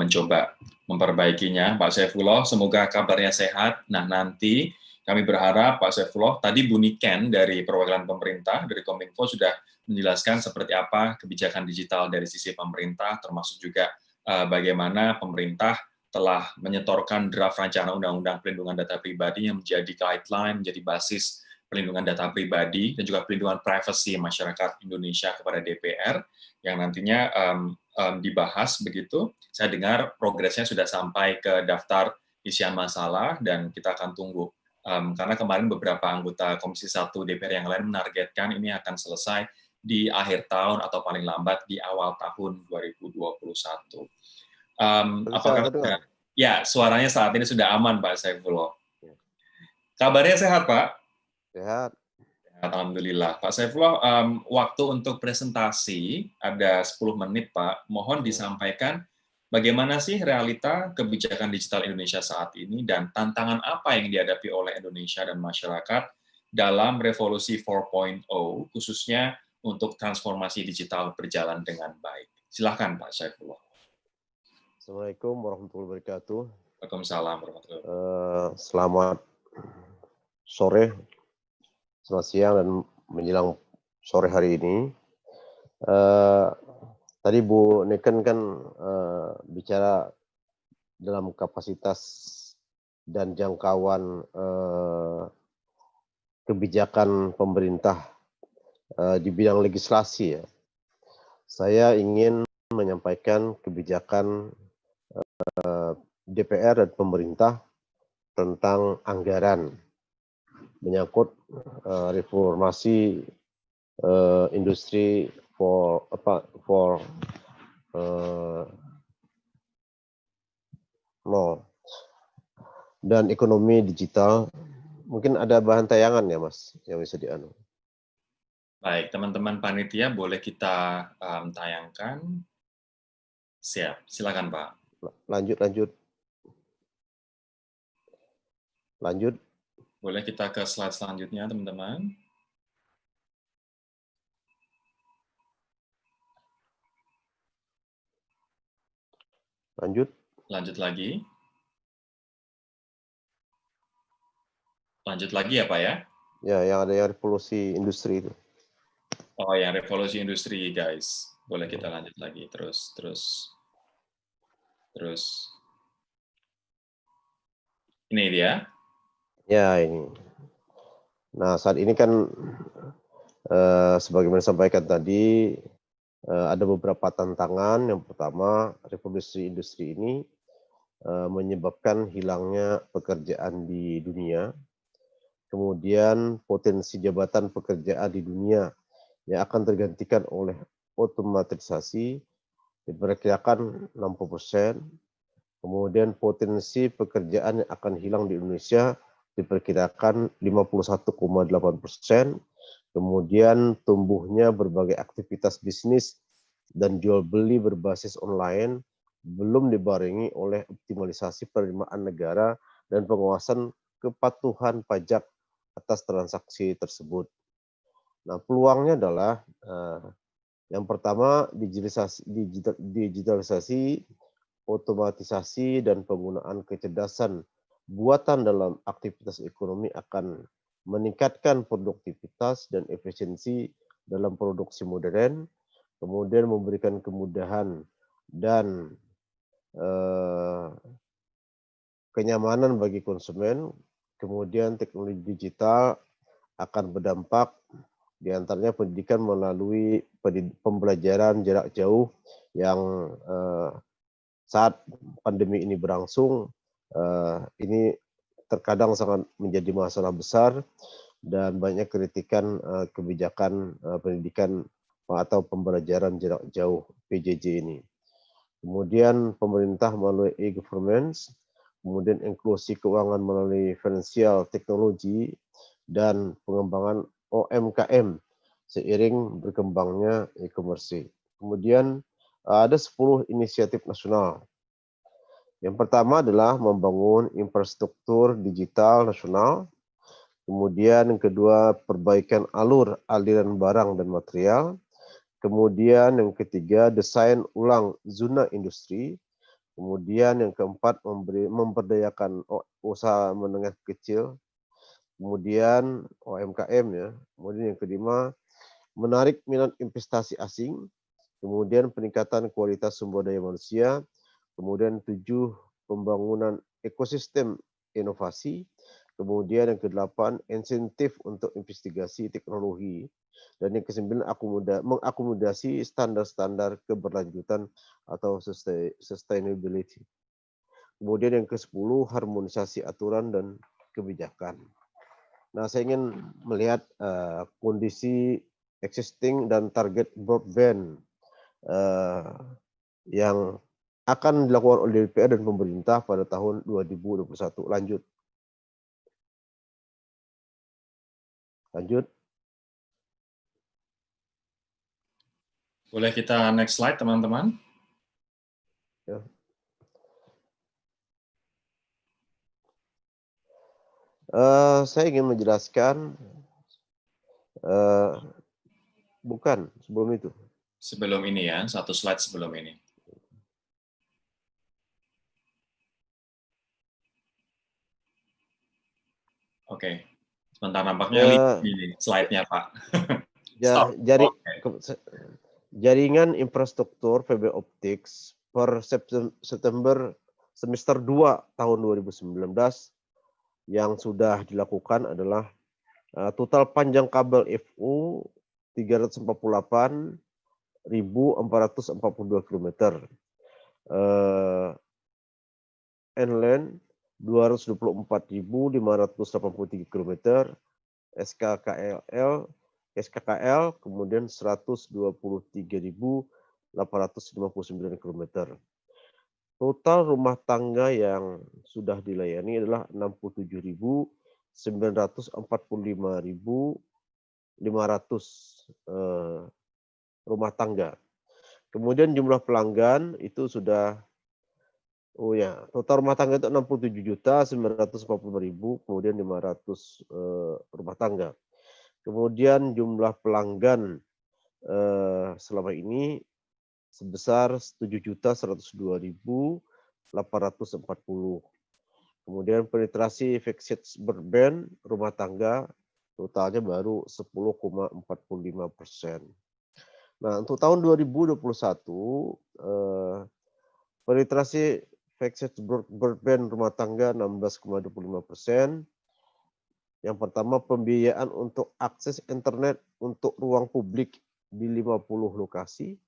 mencoba memperbaikinya. Pak Syaifullah, semoga kabarnya sehat. Nah, nanti kami berharap Pak Syaifullah, tadi Bu Niken dari perwakilan pemerintah, dari Kominfo sudah menjelaskan seperti apa kebijakan digital dari sisi pemerintah, termasuk juga bagaimana pemerintah telah menyetorkan draft rancangan Undang-Undang Perlindungan Data Pribadi yang menjadi guideline, menjadi basis perlindungan data pribadi dan juga perlindungan privasi masyarakat Indonesia kepada DPR yang nantinya dibahas begitu. Saya dengar progresnya sudah sampai ke daftar isian masalah dan kita akan tunggu. Karena kemarin beberapa anggota Komisi 1 DPR yang lain menargetkan ini akan selesai di akhir tahun atau paling lambat di awal tahun 2021. Apakah benar? Ya, suaranya saat ini sudah aman, Pak Syaifullah. Kabarnya sehat, Pak? Sehat. Alhamdulillah. Pak Syaifullah, waktu untuk presentasi ada 10 menit, Pak. Mohon disampaikan bagaimana sih realita kebijakan digital Indonesia saat ini dan tantangan apa yang dihadapi oleh Indonesia dan masyarakat dalam revolusi 4.0, khususnya untuk transformasi digital berjalan dengan baik. Silakan, Pak Syaifullah. Assalamualaikum warahmatullahi wabarakatuh. Waalaikumsalam warahmatullahi wabarakatuh. Selamat sore, selamat siang dan menjelang sore hari ini. Tadi Bu Niken kan bicara dalam kapasitas dan jangkauan kebijakan pemerintah di bidang legislasi ya. Saya ingin menyampaikan kebijakan DPR dan pemerintah tentang anggaran menyangkut reformasi industri dan ekonomi digital. Mungkin ada bahan tayangan ya Mas yang bisa dianu. Baik, teman-teman panitia boleh kita tayangkan. Siap, silakan Pak. Lanjut. Boleh kita ke slide selanjutnya, teman-teman. Lanjut lagi. Lanjut lagi ya, Pak ya? Ya, yang ada yang revolusi industri itu. Oh, yang revolusi industri, guys. Boleh kita lanjut lagi. Terus. Ini dia. Ya, ini. Nah, saat ini kan sebagaimana disampaikan tadi, ada beberapa tantangan. Yang pertama, revolusi industri ini menyebabkan hilangnya pekerjaan di dunia. Kemudian potensi jabatan pekerjaan di dunia yang akan tergantikan oleh otomatisasi diperkirakan 60%. Kemudian potensi pekerjaan yang akan hilang di Indonesia diperkirakan 51,8%. Kemudian tumbuhnya berbagai aktivitas bisnis dan jual beli berbasis online belum dibarengi oleh optimalisasi penerimaan negara dan pengawasan kepatuhan pajak atas transaksi tersebut. Nah, peluangnya adalah yang pertama digitalisasi, otomatisasi dan penggunaan kecerdasan buatan dalam aktivitas ekonomi akan meningkatkan produktivitas dan efisiensi dalam produksi modern, kemudian memberikan kemudahan dan kenyamanan bagi konsumen. Kemudian teknologi digital akan berdampak diantaranya pendidikan melalui pembelajaran jarak jauh yang saat pandemi ini berlangsung, ini terkadang sangat menjadi masalah besar dan banyak kritikan kebijakan pendidikan atau pembelajaran jarak jauh PJJ ini. Kemudian pemerintah melalui e-governance, kemudian inklusi keuangan melalui financial teknologi dan pengembangan UMKM seiring berkembangnya e-commerce. Kemudian ada 10 inisiatif nasional. Yang pertama adalah membangun infrastruktur digital nasional. Kemudian yang kedua, perbaikan aliran barang dan material. Kemudian yang ketiga, desain ulang zona industri. Kemudian yang keempat, memberdayakan usaha menengah kecil. Kemudian UMKM ya. Kemudian yang kelima, menarik minat investasi asing. Kemudian peningkatan kualitas sumber daya manusia. Kemudian 7, pembangunan ekosistem inovasi. Kemudian yang ke-8, insentif untuk investigasi teknologi. Dan yang ke-9, mengakomodasi standar-standar keberlanjutan atau sustainability. Kemudian yang ke-10, harmonisasi aturan dan kebijakan. Nah, saya ingin melihat kondisi existing dan target broadband yang akan dilakukan oleh DPR dan pemerintah pada tahun 2021. Lanjut. Boleh kita next slide, teman-teman? Ya. Saya ingin menjelaskan, bukan sebelum itu. Sebelum ini ya, satu slide sebelum ini. Oke, sebentar nampaknya ini slide-nya Pak. Jaringan infrastruktur fiber optics per September semester 2 tahun 2019 yang sudah dilakukan adalah total panjang kabel FU 348.442 km. N-LAN 224.583 km. SKKL kemudian 123.859 km. Total rumah tangga yang sudah dilayani adalah 67.945.500 rumah tangga. Kemudian jumlah pelanggan itu sudah total rumah tangga itu 67.945.000, kemudian 500 rumah tangga. Kemudian jumlah pelanggan selama ini sebesar 7.102.840. Kemudian penetrasi fixed broadband rumah tangga totalnya baru 10,45%. Nah, untuk tahun 2021 penetrasi fixed broadband rumah tangga 16,25%. Yang pertama, pembiayaan untuk akses internet untuk ruang publik di 50 lokasi.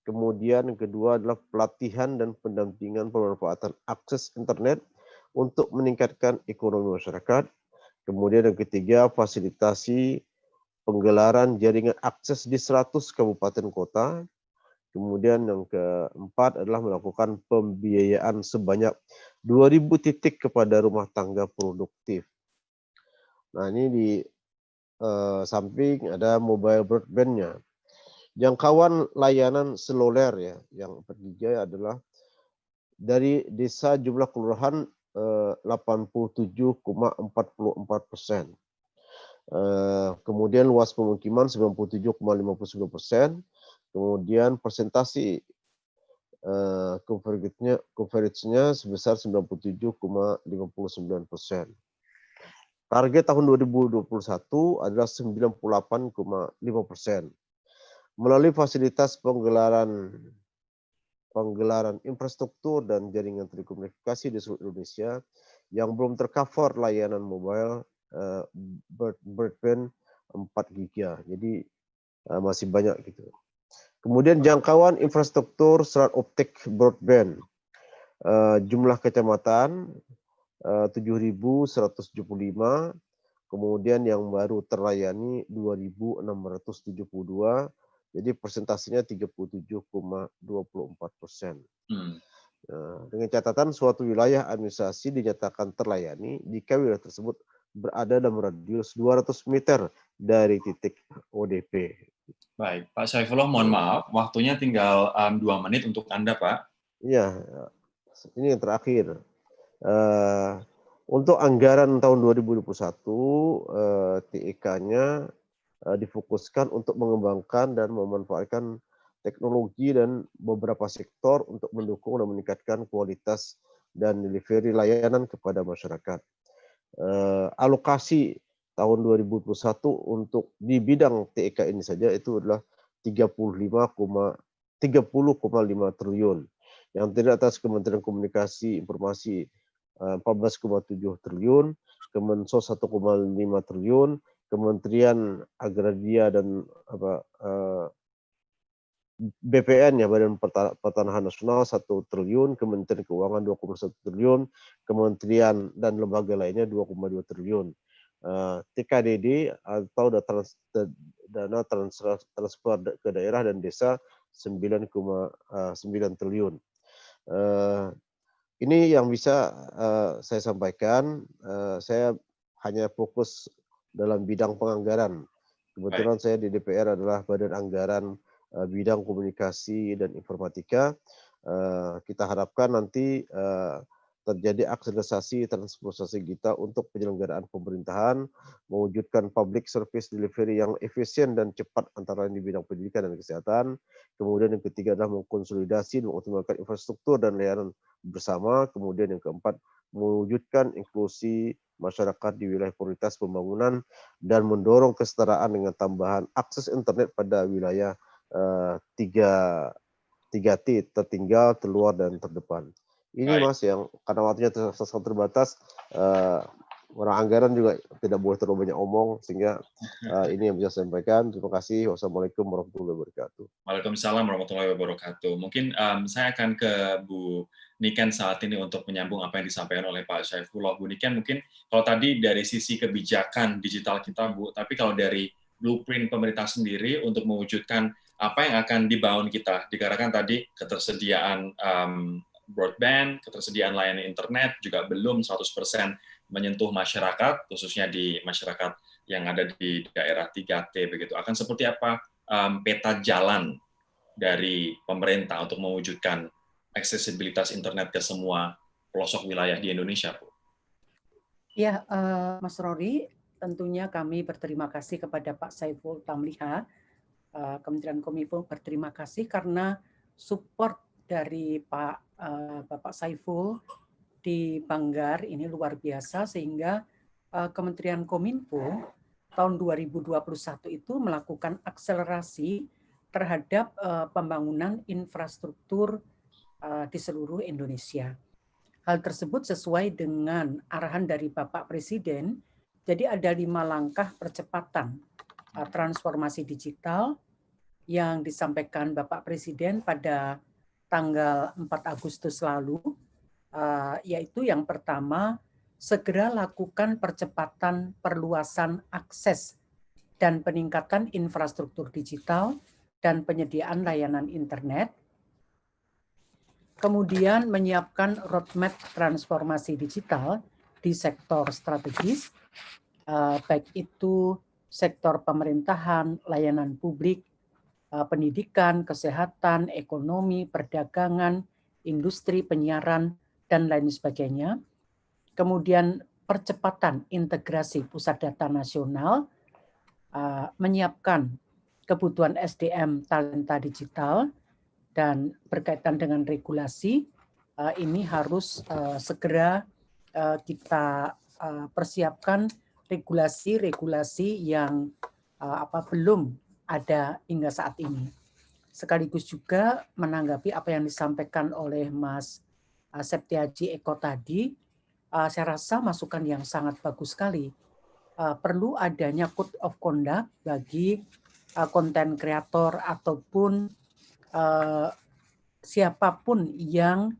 Kemudian yang kedua adalah pelatihan dan pendampingan pemanfaatan akses internet untuk meningkatkan ekonomi masyarakat. Kemudian yang ketiga, fasilitasi penggelaran jaringan akses di 100 kabupaten kota. Kemudian yang keempat adalah melakukan pembiayaan sebanyak 2.000 titik kepada rumah tangga produktif. Nah, ini di samping ada mobile broadband-nya. Jangkauan layanan seluler ya, yang ketiga adalah dari desa jumlah kelurahan 87,44%. Kemudian luas pemukiman 97,59%. Kemudian persentasi coverage-nya sebesar 97,59%. Target tahun 2021 adalah 98,5%. Melalui fasilitas penggelaran infrastruktur dan jaringan telekomunikasi di seluruh Indonesia yang belum tercover layanan mobile broadband 4 GB. Jadi masih banyak gitu. Kemudian jangkauan infrastruktur serat optik broadband. Jumlah kecamatan 7.175, kemudian yang baru terlayani 2.672, jadi persentasinya 37,24%. Dengan catatan suatu wilayah administrasi dinyatakan terlayani jika wilayah tersebut berada dalam radius 200 meter dari titik ODP. Baik, Pak Saifullah, mohon maaf, waktunya tinggal 2 menit untuk Anda, Pak. Iya, ini yang terakhir. Untuk anggaran tahun 2021, TIK-nya difokuskan untuk mengembangkan dan memanfaatkan teknologi dan beberapa sektor untuk mendukung dan meningkatkan kualitas dan delivery layanan kepada masyarakat. Alokasi tahun 2021 untuk di bidang TIK ini saja itu adalah 30,5 triliun. Yang terdiri atas Kementerian Komunikasi Informasi 14,7 triliun, Kemensos 1,5 triliun, Kementerian Agraria dan BPN ya, Badan Pertanahan Nasional 1 triliun, Kementerian Keuangan 2,1 triliun, kementerian dan lembaga lainnya 2,2 triliun. TKDD atau dana transfer ke daerah dan desa 9,9 triliun. Ini yang bisa saya sampaikan. Saya hanya fokus dalam bidang penganggaran. Kebetulan saya di DPR adalah Badan Anggaran bidang komunikasi dan informatika. Kita harapkan nanti terjadi akselerasi transformasi kita untuk penyelenggaraan pemerintahan, mewujudkan public service delivery yang efisien dan cepat antara lain di bidang pendidikan dan kesehatan. Kemudian yang ketiga adalah mengkonsolidasi dan mengoptimalkan infrastruktur dan layanan bersama. Kemudian yang keempat, mewujudkan inklusi masyarakat di wilayah prioritas pembangunan dan mendorong kesetaraan dengan tambahan akses internet pada wilayah 3T, tertinggal, terluar, dan terdepan. Ini Mas yang karena waktunya sangat terbatas, orang anggaran juga tidak boleh terlalu banyak omong, sehingga ini yang bisa saya sampaikan. Terima kasih. Wassalamualaikum warahmatullahi wabarakatuh. Waalaikumsalam warahmatullahi wabarakatuh. Mungkin saya akan ke Bu Niken saat ini untuk menyambung apa yang disampaikan oleh Pak Saifullah. Bu Niken, mungkin kalau tadi dari sisi kebijakan digital kita, Bu, tapi kalau dari blueprint pemerintah sendiri untuk mewujudkan apa yang akan dibangun kita, dikarenakan tadi ketersediaan broadband, ketersediaan layanan internet juga belum 100% menyentuh masyarakat, khususnya di masyarakat yang ada di daerah 3T begitu. Akan seperti apa peta jalan dari pemerintah untuk mewujudkan aksesibilitas internet ke semua pelosok wilayah di Indonesia, Bu? Ya, Mas Rory, tentunya kami berterima kasih kepada Pak Saiful Tamliha, Kementerian Kominfo berterima kasih karena support dari Bapak Saiful di Banggar ini luar biasa, sehingga Kementerian Kominfo tahun 2021 itu melakukan akselerasi terhadap pembangunan infrastruktur di seluruh Indonesia. Hal tersebut sesuai dengan arahan dari Bapak Presiden. Jadi ada 5 langkah percepatan transformasi digital yang disampaikan Bapak Presiden pada tanggal 4 Agustus lalu, yaitu yang pertama, segera lakukan percepatan perluasan akses dan peningkatan infrastruktur digital dan penyediaan layanan internet. Kemudian menyiapkan roadmap transformasi digital di sektor strategis, baik itu sektor pemerintahan, layanan publik, pendidikan, kesehatan, ekonomi, perdagangan, industri, penyiaran, dan lain sebagainya. Kemudian percepatan integrasi pusat data nasional, menyiapkan kebutuhan SDM talenta digital, dan berkaitan dengan regulasi, ini harus segera kita persiapkan regulasi-regulasi yang belum ada hingga saat ini. Sekaligus juga menanggapi apa yang disampaikan oleh Mas Septiaji Eko tadi, saya rasa masukan yang sangat bagus sekali. Perlu adanya code of conduct bagi konten kreator ataupun siapapun yang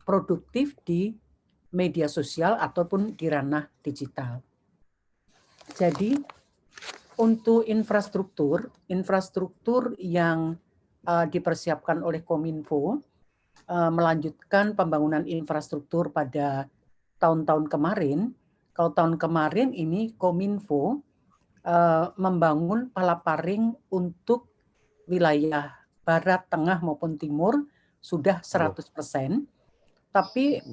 produktif di media sosial ataupun di ranah digital. Jadi untuk infrastruktur yang dipersiapkan oleh Kominfo melanjutkan pembangunan infrastruktur pada tahun-tahun kemarin. Kalau tahun kemarin ini Kominfo membangun palaparing untuk wilayah barat, tengah maupun timur sudah 100%. Tapi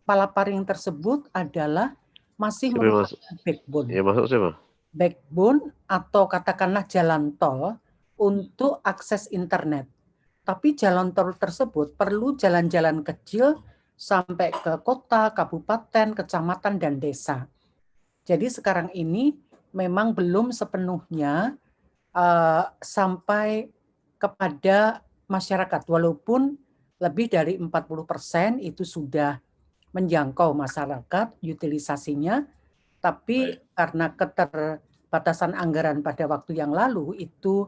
palaparing tersebut adalah masih merupakan backbone. Ya, masuk siapa? Backbone atau katakanlah jalan tol untuk akses internet. Tapi jalan tol tersebut perlu jalan-jalan kecil sampai ke kota, kabupaten, kecamatan, dan desa. Jadi sekarang ini memang belum sepenuhnya sampai kepada masyarakat, walaupun lebih dari 40% itu sudah menjangkau masyarakat utilisasinya, tapi karena keterbatasan anggaran pada waktu yang lalu itu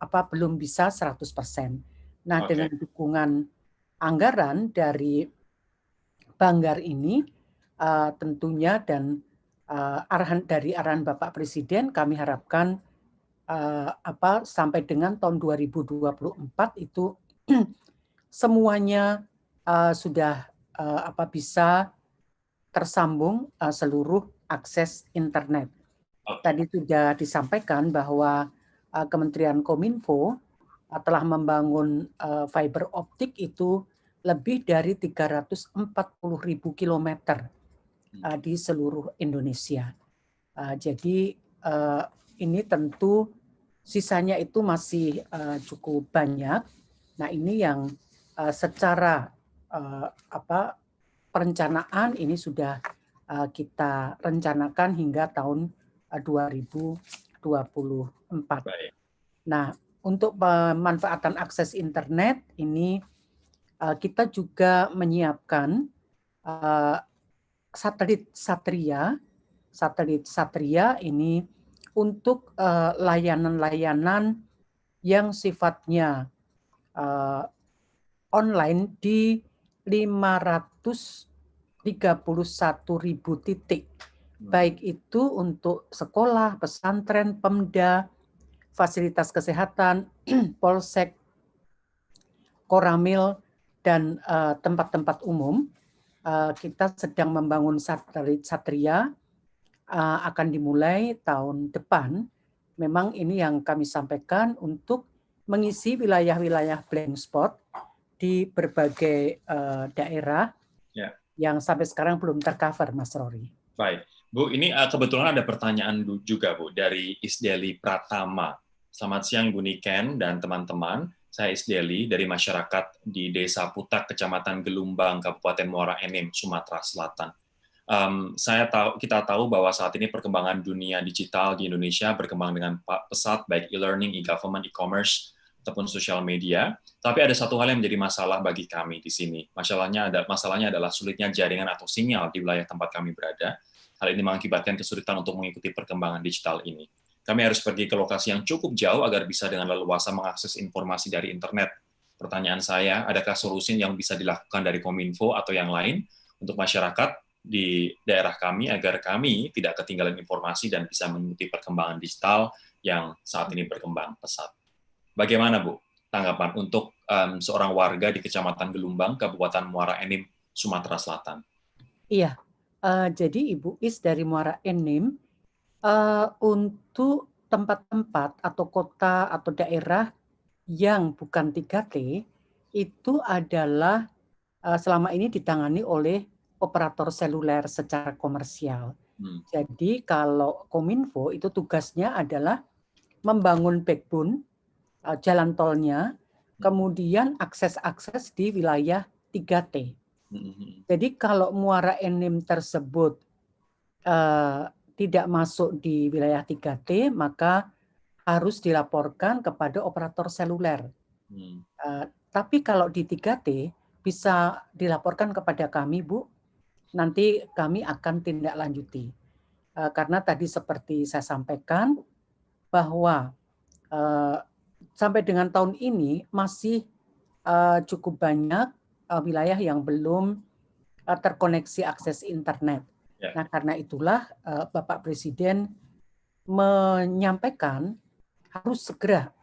belum bisa 100%. Nah, dengan dukungan anggaran dari Banggar ini tentunya dan dari arahan Bapak Presiden, kami harapkan sampai dengan tahun 2024 itu semuanya sudah bisa tersambung seluruh akses internet. Tadi sudah disampaikan bahwa Kementerian Kominfo telah membangun fiber optik itu lebih dari 340.000 kilometer di seluruh Indonesia. Jadi ini tentu sisanya itu masih cukup banyak. Nah, ini yang secara perencanaan ini sudah kita rencanakan hingga tahun 2024. Nah, untuk pemanfaatan akses internet ini kita juga menyiapkan satelit Satria ini untuk layanan-layanan yang sifatnya online di 531.000 titik. Baik itu untuk sekolah, pesantren, Pemda, fasilitas kesehatan, polsek, koramil, dan tempat-tempat umum. Kita sedang membangun satelit Satria, akan dimulai tahun depan. Memang ini yang kami sampaikan untuk mengisi wilayah-wilayah blank spot di berbagai daerah yang sampai sekarang belum tercover, Mas Rory. Baik, Bu, ini kebetulan ada pertanyaan juga, Bu, dari Isdeli Pratama. Selamat siang, Bu Niken dan teman-teman. Saya Isdeli dari masyarakat di Desa Putak, Kecamatan Gelumbang, Kabupaten Muara Enim, Sumatera Selatan. Kita tahu bahwa saat ini perkembangan dunia digital di Indonesia berkembang dengan pesat, baik e-learning, e-government, e-commerce, ataupun sosial media. Tapi ada satu hal yang menjadi masalah bagi kami di sini. Masalahnya adalah sulitnya jaringan atau sinyal di wilayah tempat kami berada. Hal ini mengakibatkan kesulitan untuk mengikuti perkembangan digital ini. Kami harus pergi ke lokasi yang cukup jauh agar bisa dengan leluasa mengakses informasi dari internet. Pertanyaan saya, adakah solusi yang bisa dilakukan dari Kominfo atau yang lain untuk masyarakat di daerah kami agar kami tidak ketinggalan informasi dan bisa mengikuti perkembangan digital yang saat ini berkembang pesat? Bagaimana, Bu, tanggapan untuk seorang warga di Kecamatan Gelumbang, Kabupaten Muara Enim, Sumatera Selatan? Iya, jadi Ibu Is dari Muara Enim, untuk tempat-tempat atau kota atau daerah yang bukan 3T, itu adalah selama ini ditangani oleh operator seluler secara komersial. Jadi kalau Kominfo itu tugasnya adalah membangun backbone, jalan tolnya, kemudian akses-akses di wilayah 3T. Jadi kalau Muara Enim tersebut tidak masuk di wilayah 3T, maka harus dilaporkan kepada operator seluler. Tapi kalau di 3T, bisa dilaporkan kepada kami, Bu. Nanti kami akan tindak lanjuti. Karena tadi seperti saya sampaikan, bahwa sampai dengan tahun ini masih cukup banyak wilayah yang belum terkoneksi akses internet. Nah, karena itulah Bapak Presiden menyampaikan harus segera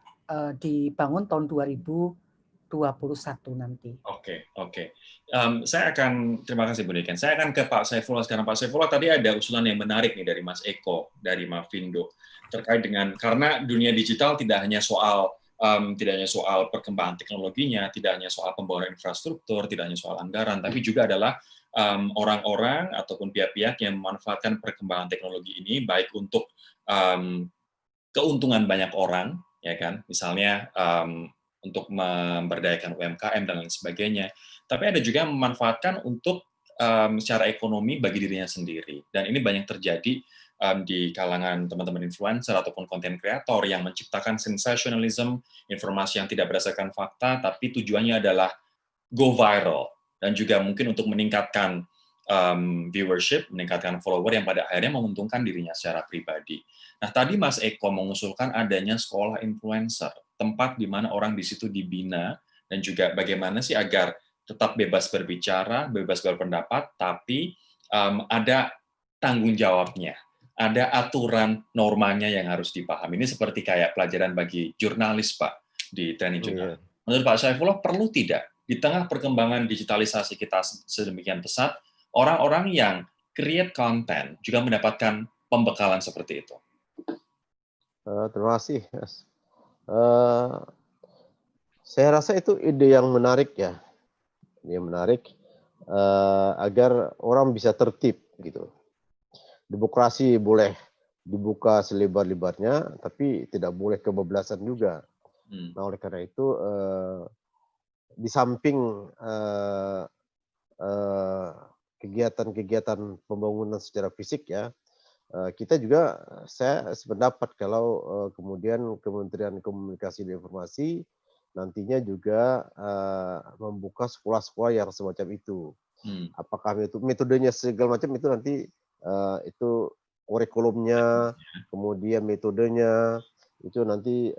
dibangun tahun 2024 nanti. Oke. Saya akan, terima kasih Bu Niken. Saya akan ke Pak Saifullah sekarang. Pak Saifullah, tadi ada usulan yang menarik nih dari Mas Eko, dari Mavindo, terkait dengan, karena dunia digital tidak hanya soal perkembangan teknologinya, tidak hanya soal pembangunan infrastruktur, tidak hanya soal anggaran, tapi juga adalah orang-orang ataupun pihak-pihak yang memanfaatkan perkembangan teknologi ini baik untuk keuntungan banyak orang, ya kan, misalnya untuk memberdayakan UMKM dan lain sebagainya. Tapi ada juga yang memanfaatkan untuk secara ekonomi bagi dirinya sendiri. Dan ini banyak terjadi di kalangan teman-teman influencer ataupun content creator yang menciptakan sensationalism, informasi yang tidak berdasarkan fakta, tapi tujuannya adalah go viral dan juga mungkin untuk meningkatkan viewership, meningkatkan follower yang pada akhirnya menguntungkan dirinya secara pribadi. Nah, tadi Mas Eko mengusulkan adanya sekolah influencer, tempat di mana orang di situ dibina, dan juga bagaimana sih agar tetap bebas berbicara, bebas berpendapat, tapi ada tanggung jawabnya, ada aturan normanya yang harus dipahami. Ini seperti kayak pelajaran bagi jurnalis, Pak, di training jurnalis. Menurut Pak Saifullah, perlu tidak di tengah perkembangan digitalisasi kita sedemikian pesat, orang-orang yang create content juga mendapatkan pembekalan seperti itu? Terima kasih, Mas. Saya rasa itu ide yang menarik ya, yang menarik agar orang bisa tertib gitu. Demokrasi boleh dibuka selebar-lebarnya, tapi tidak boleh kebablasan juga. Nah, oleh karena itu di samping kegiatan-kegiatan pembangunan secara fisik ya, kita juga, saya sependapat kalau kemudian Kementerian Komunikasi dan Informasi nantinya juga membuka sekolah-sekolah yang semacam itu. Apakah metodenya segala macam itu nanti itu kurikulumnya, kemudian metodenya itu nanti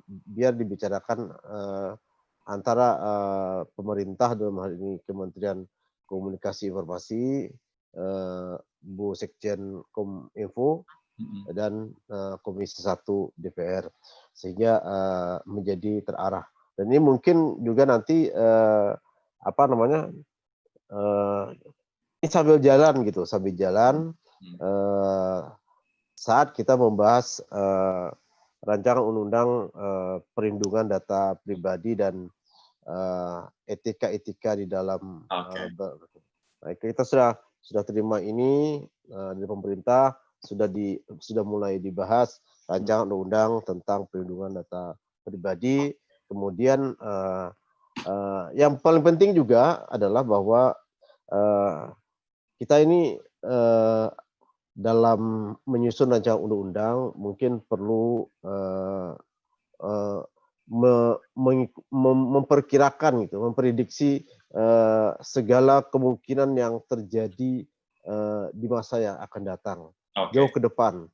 biar dibicarakan antara pemerintah dalam hal ini Kementerian Komunikasi Informasi, Bu Sekjen Kominfo dan Komisi 1 DPR, sehingga menjadi terarah. Dan ini mungkin juga nanti ini sambil jalan gitu, saat kita membahas rancangan undang-undang perlindungan data pribadi dan etika-etika di dalam kita sudah terima ini dari pemerintah, sudah mulai dibahas rancangan undang-undang tentang perlindungan data pribadi. Kemudian yang paling penting juga adalah bahwa kita ini dalam menyusun rancangan undang-undang mungkin perlu memperkirakan gitu, memprediksi segala kemungkinan yang terjadi di masa yang akan datang, jauh ke depan.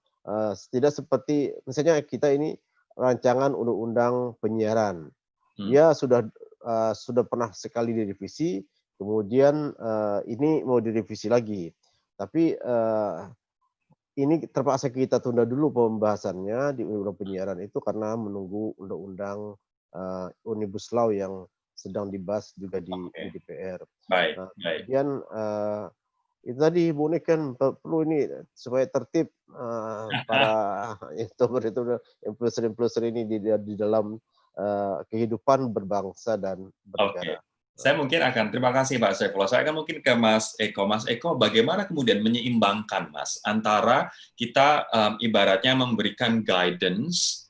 Tidak seperti misalnya kita ini rancangan undang-undang penyiaran, dia sudah pernah sekali direvisi, kemudian ini mau direvisi lagi, tapi ini terpaksa kita tunda dulu pembahasannya di undang-undang penyiaran itu karena menunggu undang-undang Omnibus Law yang sedang dibahas juga di DPR. Kemudian itu tadi Bu Niken perlu ini supaya tertib para influencer ini di dalam kehidupan berbangsa dan bernegara. Saya mungkin akan, terima kasih Pak Saifullah. Saya akan mungkin ke Mas Eko. Mas Eko, bagaimana kemudian menyeimbangkan, Mas, antara kita ibaratnya memberikan guidance,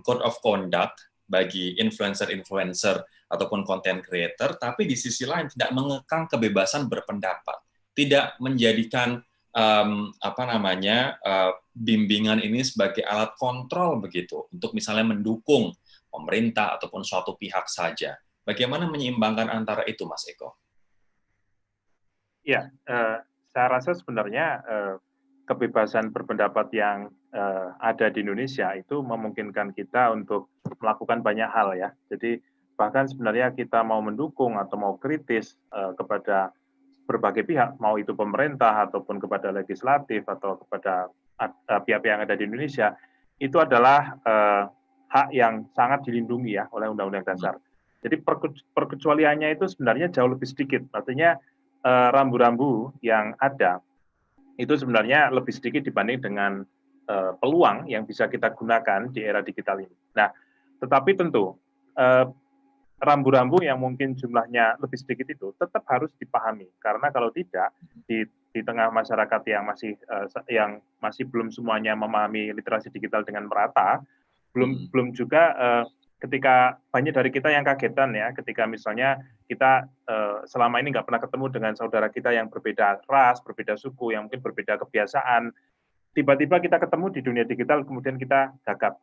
code of conduct bagi influencer-influencer ataupun content creator, tapi di sisi lain tidak mengekang kebebasan berpendapat, tidak menjadikan bimbingan ini sebagai alat kontrol begitu, untuk misalnya mendukung pemerintah ataupun suatu pihak saja. Bagaimana menyeimbangkan antara itu, Mas Eko? Ya, saya rasa sebenarnya kebebasan berpendapat yang ada di Indonesia itu memungkinkan kita untuk melakukan banyak hal ya. Jadi bahkan sebenarnya kita mau mendukung atau mau kritis kepada berbagai pihak, mau itu pemerintah ataupun kepada legislatif atau kepada pihak-pihak yang ada di Indonesia, itu adalah hak yang sangat dilindungi ya oleh Undang-Undang Dasar. Jadi perkecualiannya itu sebenarnya jauh lebih sedikit. Artinya rambu-rambu yang ada itu sebenarnya lebih sedikit dibanding dengan peluang yang bisa kita gunakan di era digital ini. Nah, tetapi tentu rambu-rambu yang mungkin jumlahnya lebih sedikit itu tetap harus dipahami, karena kalau tidak di tengah masyarakat yang masih belum semuanya memahami literasi digital dengan merata, belum juga ketika banyak dari kita yang kagetan ya, ketika misalnya kita selama ini nggak pernah ketemu dengan saudara kita yang berbeda ras, berbeda suku, yang mungkin berbeda kebiasaan, tiba-tiba kita ketemu di dunia digital, kemudian kita gagap.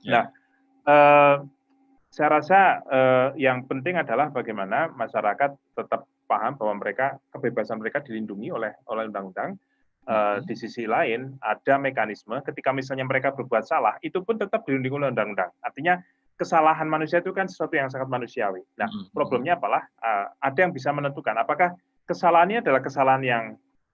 Nah, saya rasa yang penting adalah bagaimana masyarakat tetap paham bahwa kebebasan mereka dilindungi oleh undang-undang. Di sisi lain, ada mekanisme ketika misalnya mereka berbuat salah, itu pun tetap dilindungi oleh undang-undang. Artinya, kesalahan manusia itu kan sesuatu yang sangat manusiawi. Nah, problemnya apalah, ada yang bisa menentukan apakah kesalahannya adalah kesalahan yang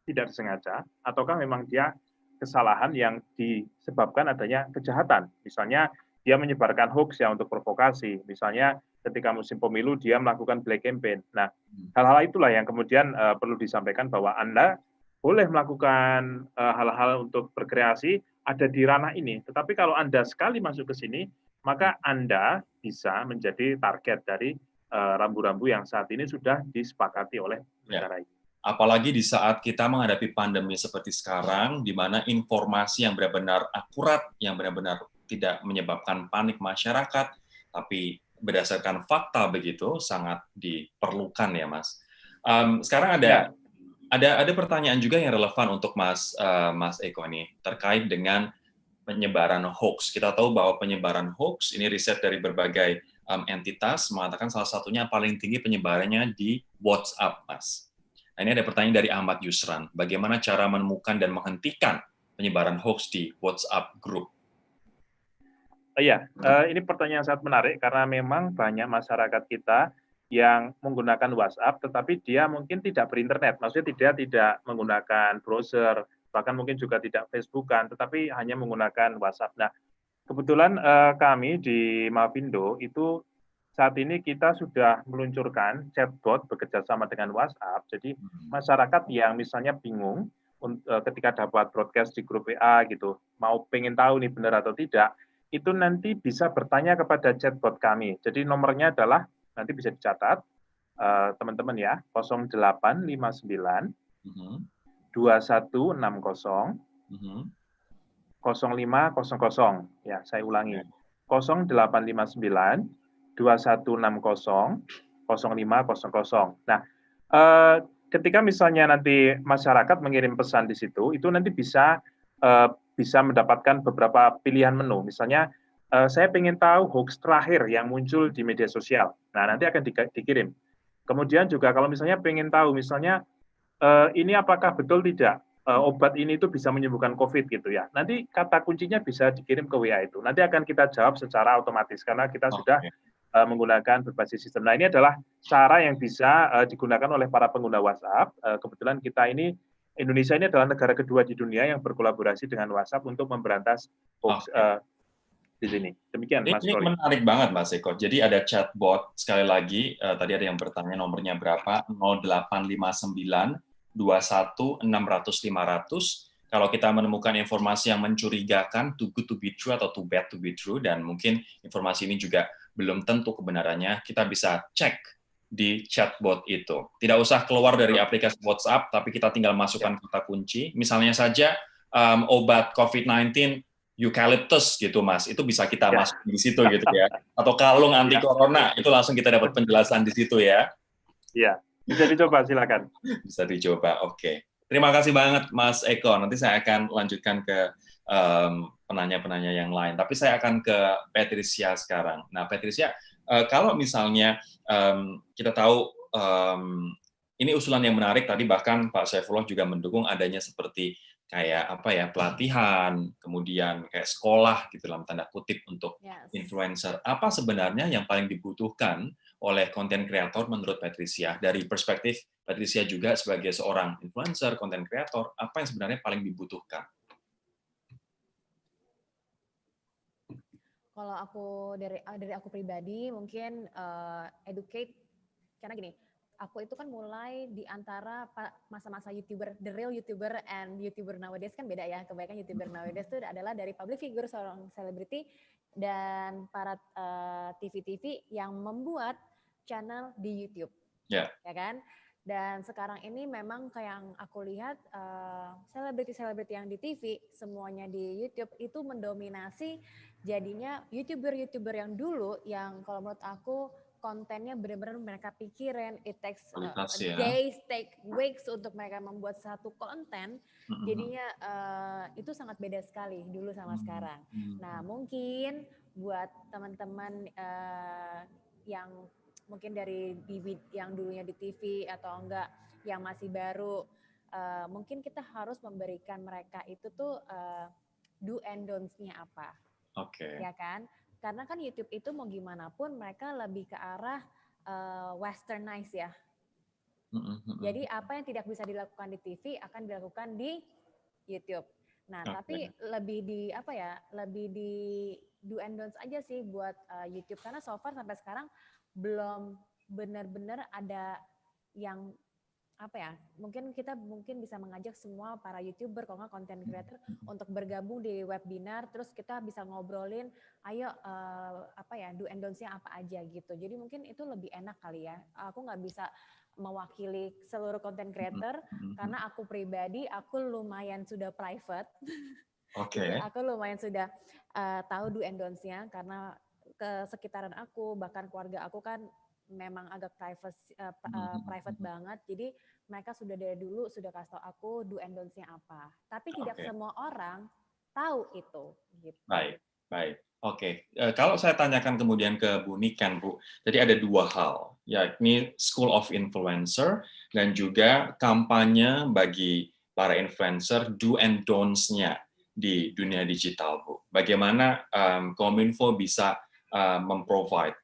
tidak disengaja, ataukah memang dia kesalahan yang disebabkan adanya kejahatan. Misalnya, dia menyebarkan hoax ya untuk provokasi. Misalnya, ketika musim pemilu, dia melakukan black campaign. Nah, hal-hal itulah yang kemudian perlu disampaikan bahwa Anda boleh melakukan hal-hal untuk berkreasi ada di ranah ini. Tetapi kalau Anda sekali masuk ke sini, maka Anda bisa menjadi target dari rambu-rambu yang saat ini sudah disepakati oleh negara ini. Apalagi di saat kita menghadapi pandemi seperti sekarang, di mana informasi yang benar-benar akurat, yang benar-benar tidak menyebabkan panik masyarakat, tapi berdasarkan fakta begitu, sangat diperlukan ya, Mas. Sekarang ada pertanyaan juga yang relevan untuk Mas Eko ini, terkait dengan penyebaran hoax. Kita tahu bahwa penyebaran hoax, ini riset dari berbagai entitas, mengatakan salah satunya paling tinggi penyebarannya di WhatsApp, Mas. Nah, ini ada pertanyaan dari Ahmad Yusran. Bagaimana cara menemukan dan menghentikan penyebaran hoax di WhatsApp group? Iya, ini pertanyaan sangat menarik, karena memang banyak masyarakat kita yang menggunakan WhatsApp, tetapi dia mungkin tidak berinternet. Maksudnya dia tidak menggunakan browser, bahkan mungkin juga tidak Facebookan, tetapi hanya menggunakan WhatsApp. Nah, kebetulan kami di Mavindo itu saat ini kita sudah meluncurkan chatbot bekerjasama dengan WhatsApp. Jadi masyarakat yang misalnya bingung ketika dapat broadcast di grup WA gitu, mau pengen tahu nih benar atau tidak, itu nanti bisa bertanya kepada chatbot kami. Jadi nomornya adalah, nanti bisa dicatat, teman-teman ya, 0859 2160 0500. Ya, saya ulangi. 0859 2160 0500. Nah, ketika misalnya nanti masyarakat mengirim pesan di situ, itu nanti bisa mendapatkan beberapa pilihan menu. Misalnya, saya ingin tahu hoax terakhir yang muncul di media sosial. Nah, nanti akan dikirim. Kemudian juga kalau misalnya ingin tahu, misalnya, ini apakah betul tidak obat ini itu bisa menyembuhkan COVID gitu ya. Nanti kata kuncinya bisa dikirim ke WA itu. Nanti akan kita jawab secara otomatis, karena kita sudah menggunakan berbasis sistem. Nah, ini adalah cara yang bisa digunakan oleh para pengguna WhatsApp. Kebetulan kita ini, Indonesia ini adalah negara kedua di dunia yang berkolaborasi dengan WhatsApp untuk memberantas hoax di sini. Demikian, Mas Rory. Ini menarik banget, Mas Eko. Jadi ada chatbot, sekali lagi, tadi ada yang bertanya nomornya berapa, 0859 21 600 500. Kalau kita menemukan informasi yang mencurigakan, too good to be true atau too bad to be true, dan mungkin informasi ini juga belum tentu kebenarannya, kita bisa cek di chatbot itu. Tidak usah keluar dari aplikasi WhatsApp, tapi kita tinggal masukkan kata kunci. Misalnya saja obat COVID-19 eucalyptus gitu, Mas, itu bisa kita masukin di situ gitu ya. Atau kalung anti corona, itu langsung kita dapat penjelasan di situ ya. Iya, bisa dicoba, silakan. Bisa dicoba, oke. Terima kasih banget, Mas Eko. Nanti saya akan lanjutkan ke penanya-penanya yang lain. Tapi saya akan ke Patricia sekarang. Nah, Patricia, kalau misalnya kita tahu ini usulan yang menarik, tadi bahkan Pak Saifullah juga mendukung adanya seperti kayak apa ya, pelatihan, kemudian kayak sekolah gitu dalam tanda kutip untuk influencer. Apa sebenarnya yang paling dibutuhkan oleh konten kreator menurut Patricia? Dari perspektif Patricia juga sebagai seorang influencer, konten kreator, apa yang sebenarnya paling dibutuhkan? Kalau aku dari aku pribadi mungkin educate, karena gini, aku itu kan mulai di antara masa-masa YouTuber, the real YouTuber and YouTuber nowadays kan beda ya. Kebanyakan YouTuber nowadays itu adalah dari public figure, seorang selebriti, dan para TV-TV yang membuat channel di YouTube. Ya. Ya kan? Dan sekarang ini memang kayak yang aku lihat selebriti-selebriti yang di TV semuanya di YouTube itu mendominasi, jadinya YouTuber-YouTuber yang dulu yang kalau menurut aku kontennya benar-benar mereka pikirin, it takes days, take weeks untuk mereka membuat satu konten, jadinya itu sangat beda sekali dulu sama sekarang. Nah mungkin buat teman-teman yang mungkin dari yang dulunya di TV atau enggak yang masih baru, mungkin kita harus memberikan mereka itu tuh do and don'ts-nya apa. Oke. Ya kan? Karena kan YouTube itu mau gimana pun mereka lebih ke arah westernized ya. Jadi apa yang tidak bisa dilakukan di TV akan dilakukan di YouTube. Nah, tapi lebih di apa ya? Lebih di do and don'ts aja sih buat YouTube, karena so far sampai sekarang belum benar-benar ada yang apa ya, mungkin kita bisa mengajak semua para YouTuber kalau nggak content creator untuk bergabung di webinar, terus kita bisa ngobrolin, ayo apa ya, do and don'ts-nya apa aja gitu. Jadi mungkin itu lebih enak kali ya. Aku nggak bisa mewakili seluruh content creator karena aku pribadi aku lumayan sudah private. Oke. Aku lumayan sudah tahu do and don'ts-nya karena ke sekitaran aku, bahkan keluarga aku kan memang agak private banget. Jadi mereka sudah dari dulu sudah kasih tahu aku do and don'ts-nya apa. Tapi tidak semua orang tahu itu. Gitu. Baik. Oke. Kalau saya tanyakan kemudian ke Bu Niken, Bu, jadi ada dua hal, yakni School of Influencer dan juga kampanye bagi para influencer do and don'ts-nya di dunia digital, Bu. Bagaimana Kominfo bisa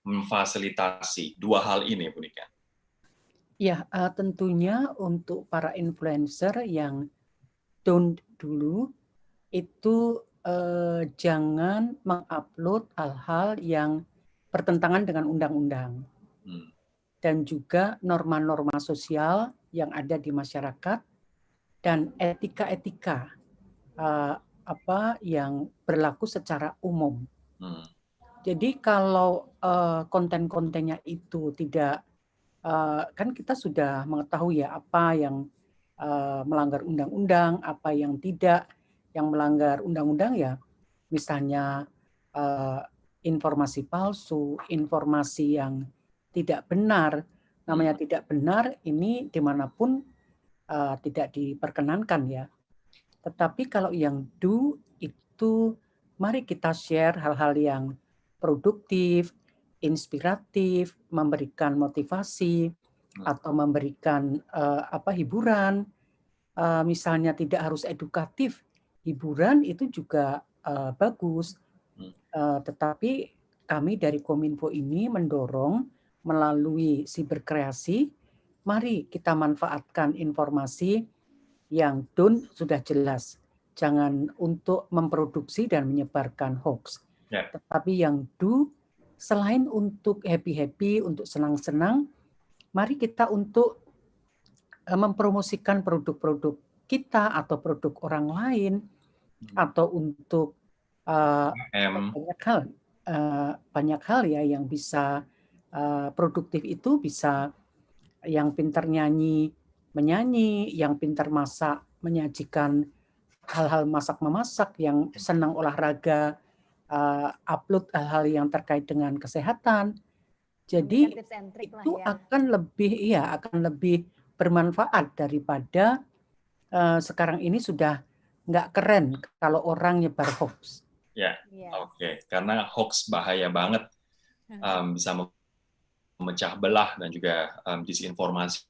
memfasilitasi dua hal ini, Bu Niken? Ya, tentunya untuk para influencer yang don't dulu, itu jangan mengupload hal-hal yang bertentangan dengan undang-undang. Dan juga norma-norma sosial yang ada di masyarakat dan etika-etika yang berlaku secara umum. Jadi kalau konten-kontennya itu tidak, kan kita sudah mengetahui ya apa yang melanggar undang-undang, apa yang tidak. Yang melanggar undang-undang ya misalnya informasi palsu, informasi yang tidak benar. Namanya tidak benar ini dimanapun tidak diperkenankan ya. Tetapi kalau yang do itu mari kita share hal-hal yang produktif, inspiratif, memberikan motivasi atau memberikan hiburan. Misalnya tidak harus edukatif, hiburan itu juga bagus. Tetapi kami dari Kominfo ini mendorong melalui siberkreasi, mari kita manfaatkan informasi yang don't sudah jelas. Jangan untuk memproduksi dan menyebarkan hoax. Tetapi yang do, selain untuk happy-happy, untuk senang-senang, mari kita untuk mempromosikan produk-produk kita atau produk orang lain, atau untuk banyak hal ya yang bisa produktif itu bisa yang pintar menyanyi, yang pintar masak, menyajikan hal-hal masak-memasak, yang senang olahraga, upload hal-hal yang terkait dengan kesehatan. Jadi itu akan lebih bermanfaat daripada sekarang ini sudah nggak keren kalau orang nyebar hoax. Oke. Karena hoax bahaya banget, bisa memecah belah dan juga disinformasi.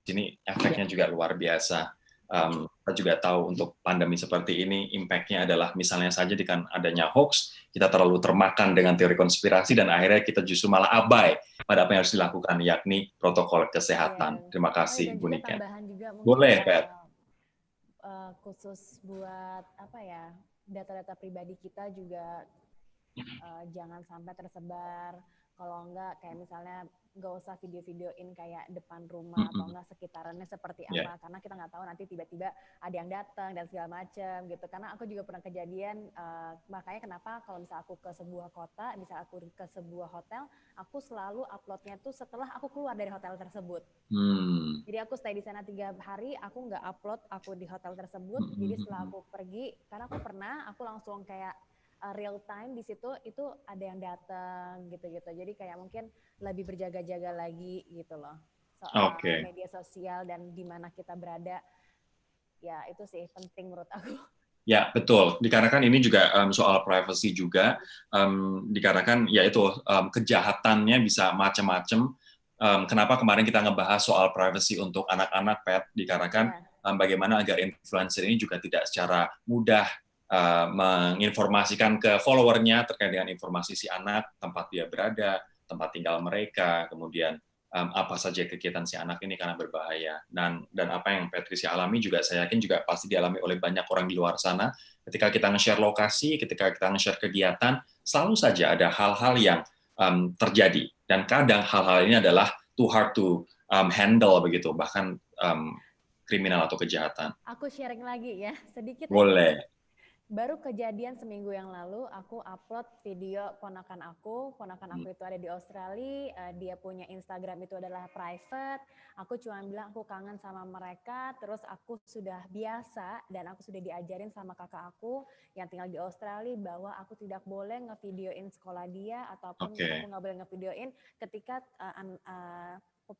Ini efeknya juga luar biasa. Kita juga tahu untuk pandemi seperti ini, impact-nya adalah misalnya saja dengan adanya hoax, kita terlalu termakan dengan teori konspirasi dan akhirnya kita justru malah abai pada apa yang harus dilakukan, yakni protokol kesehatan. Terima kasih, Bu Niken. Boleh, Pat. Khusus buat data-data pribadi kita juga jangan sampai tersebar. Kalau enggak kayak misalnya nggak usah video-videoin kayak depan rumah atau enggak sekitarannya seperti apa, karena kita nggak tahu nanti tiba-tiba ada yang datang dan segala macam gitu. Karena aku juga pernah kejadian, makanya kenapa kalau misal aku ke sebuah kota, misal aku ke sebuah hotel, aku selalu uploadnya tuh setelah aku keluar dari hotel tersebut. Jadi aku stay di sana 3 hari, aku nggak upload aku di hotel tersebut. Jadi setelah aku pergi, karena aku pernah, aku langsung kayak real time di situ itu ada yang datang gitu-gitu. Jadi kayak mungkin lebih berjaga-jaga lagi gitu loh soal media sosial dan di mana kita berada. Ya itu sih penting menurut aku. Ya betul. Dikarenakan ini juga soal privacy juga. Dikarenakan ya itu kejahatannya bisa macam-macam. Kenapa kemarin kita ngebahas soal privacy untuk anak-anak, Pat? Dikarenakan bagaimana agar influencer ini juga tidak secara mudah menginformasikan ke followernya terkait dengan informasi si anak, tempat dia berada, tempat tinggal mereka, kemudian apa saja kegiatan si anak ini karena berbahaya. Dan apa yang Patricia alami juga saya yakin juga pasti dialami oleh banyak orang di luar sana. Ketika kita nge-share lokasi, ketika kita nge-share kegiatan, selalu saja ada hal-hal yang terjadi. Dan kadang hal-hal ini adalah too hard to handle begitu, bahkan kriminal atau kejahatan. Aku sharing lagi ya, sedikit. Boleh. Baru kejadian seminggu yang lalu, aku upload video ponakan aku itu ada di Australia, dia punya Instagram itu adalah private, aku cuma bilang aku kangen sama mereka, terus aku sudah biasa dan aku sudah diajarin sama kakak aku yang tinggal di Australia bahwa aku tidak boleh ngevideoin sekolah dia, ataupun aku nggak boleh ngevideoin ketika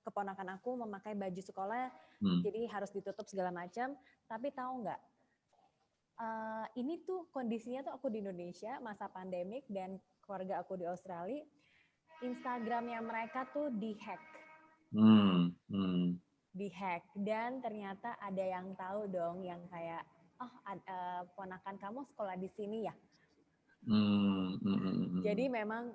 keponakan aku memakai baju sekolah, jadi harus ditutup segala macam, tapi tahu nggak? Ini tuh kondisinya tuh aku di Indonesia masa pandemik dan keluarga aku di Australia, Instagramnya mereka tuh dihack, dihack dan ternyata ada yang tahu dong yang kayak ponakan kamu sekolah di sini ya. Jadi memang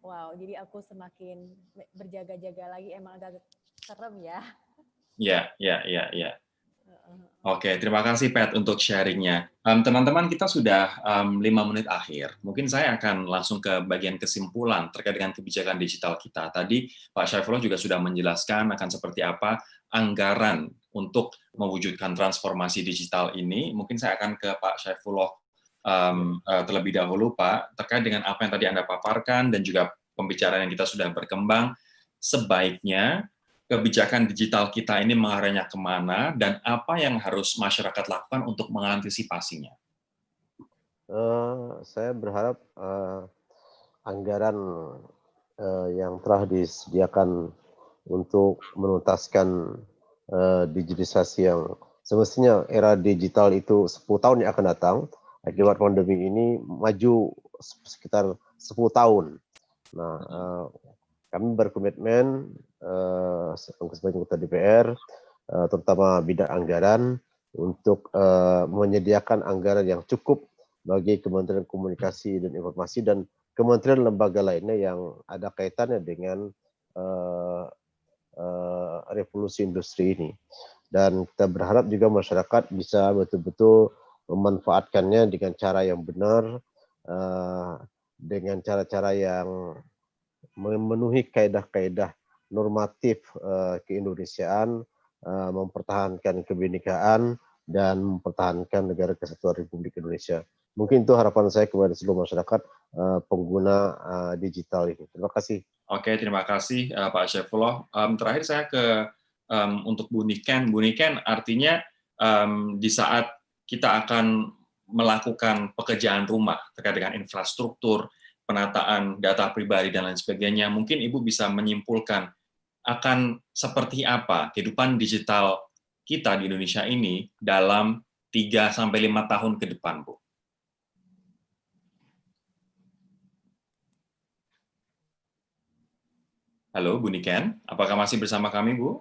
wow, jadi aku semakin berjaga-jaga lagi, emang agak serem ya. Ya. Oke, terima kasih Pat untuk sharingnya. Teman-teman, kita sudah 5 menit akhir. Mungkin saya akan langsung ke bagian kesimpulan terkait dengan kebijakan digital kita. Tadi Pak Syaifullah juga sudah menjelaskan akan seperti apa anggaran untuk mewujudkan transformasi digital ini. Mungkin saya akan ke Pak Syaifullah terlebih dahulu, Pak, terkait dengan apa yang tadi Anda paparkan dan juga pembicaraan yang kita sudah berkembang. Sebaiknya kebijakan digital kita ini mengarahnya kemana dan apa yang harus masyarakat lakukan untuk mengantisipasinya? Saya berharap anggaran yang telah disediakan untuk menuntaskan digitalisasi yang semestinya era digital itu 10 tahun yang akan datang, akibat pandemi ini maju sekitar 10 tahun. Nah, kami berkomitmen sebagai anggota DPR, terutama bidang anggaran, untuk menyediakan anggaran yang cukup bagi Kementerian Komunikasi dan Informasi dan kementerian lembaga lainnya yang ada kaitannya dengan revolusi industri ini. Dan kita berharap juga masyarakat bisa betul-betul memanfaatkannya dengan cara yang benar, dengan cara-cara yang memenuhi kaedah-kaedah normatif keindonesiaan, mempertahankan kebinekaan dan mempertahankan negara kesatuan Republik Indonesia. Mungkin itu harapan saya kepada seluruh masyarakat pengguna digital ini. Terima kasih. Oke, terima kasih Pak Syaifullah. Terakhir saya ke untuk Bu Niken. Bu Niken, artinya di saat kita akan melakukan pekerjaan rumah terkait dengan infrastruktur, penataan data pribadi dan lain sebagainya, mungkin Ibu bisa menyimpulkan akan seperti apa kehidupan digital kita di Indonesia ini dalam 3-5 tahun ke depan, Bu. Halo, Bu Niken, apakah masih bersama kami, Bu?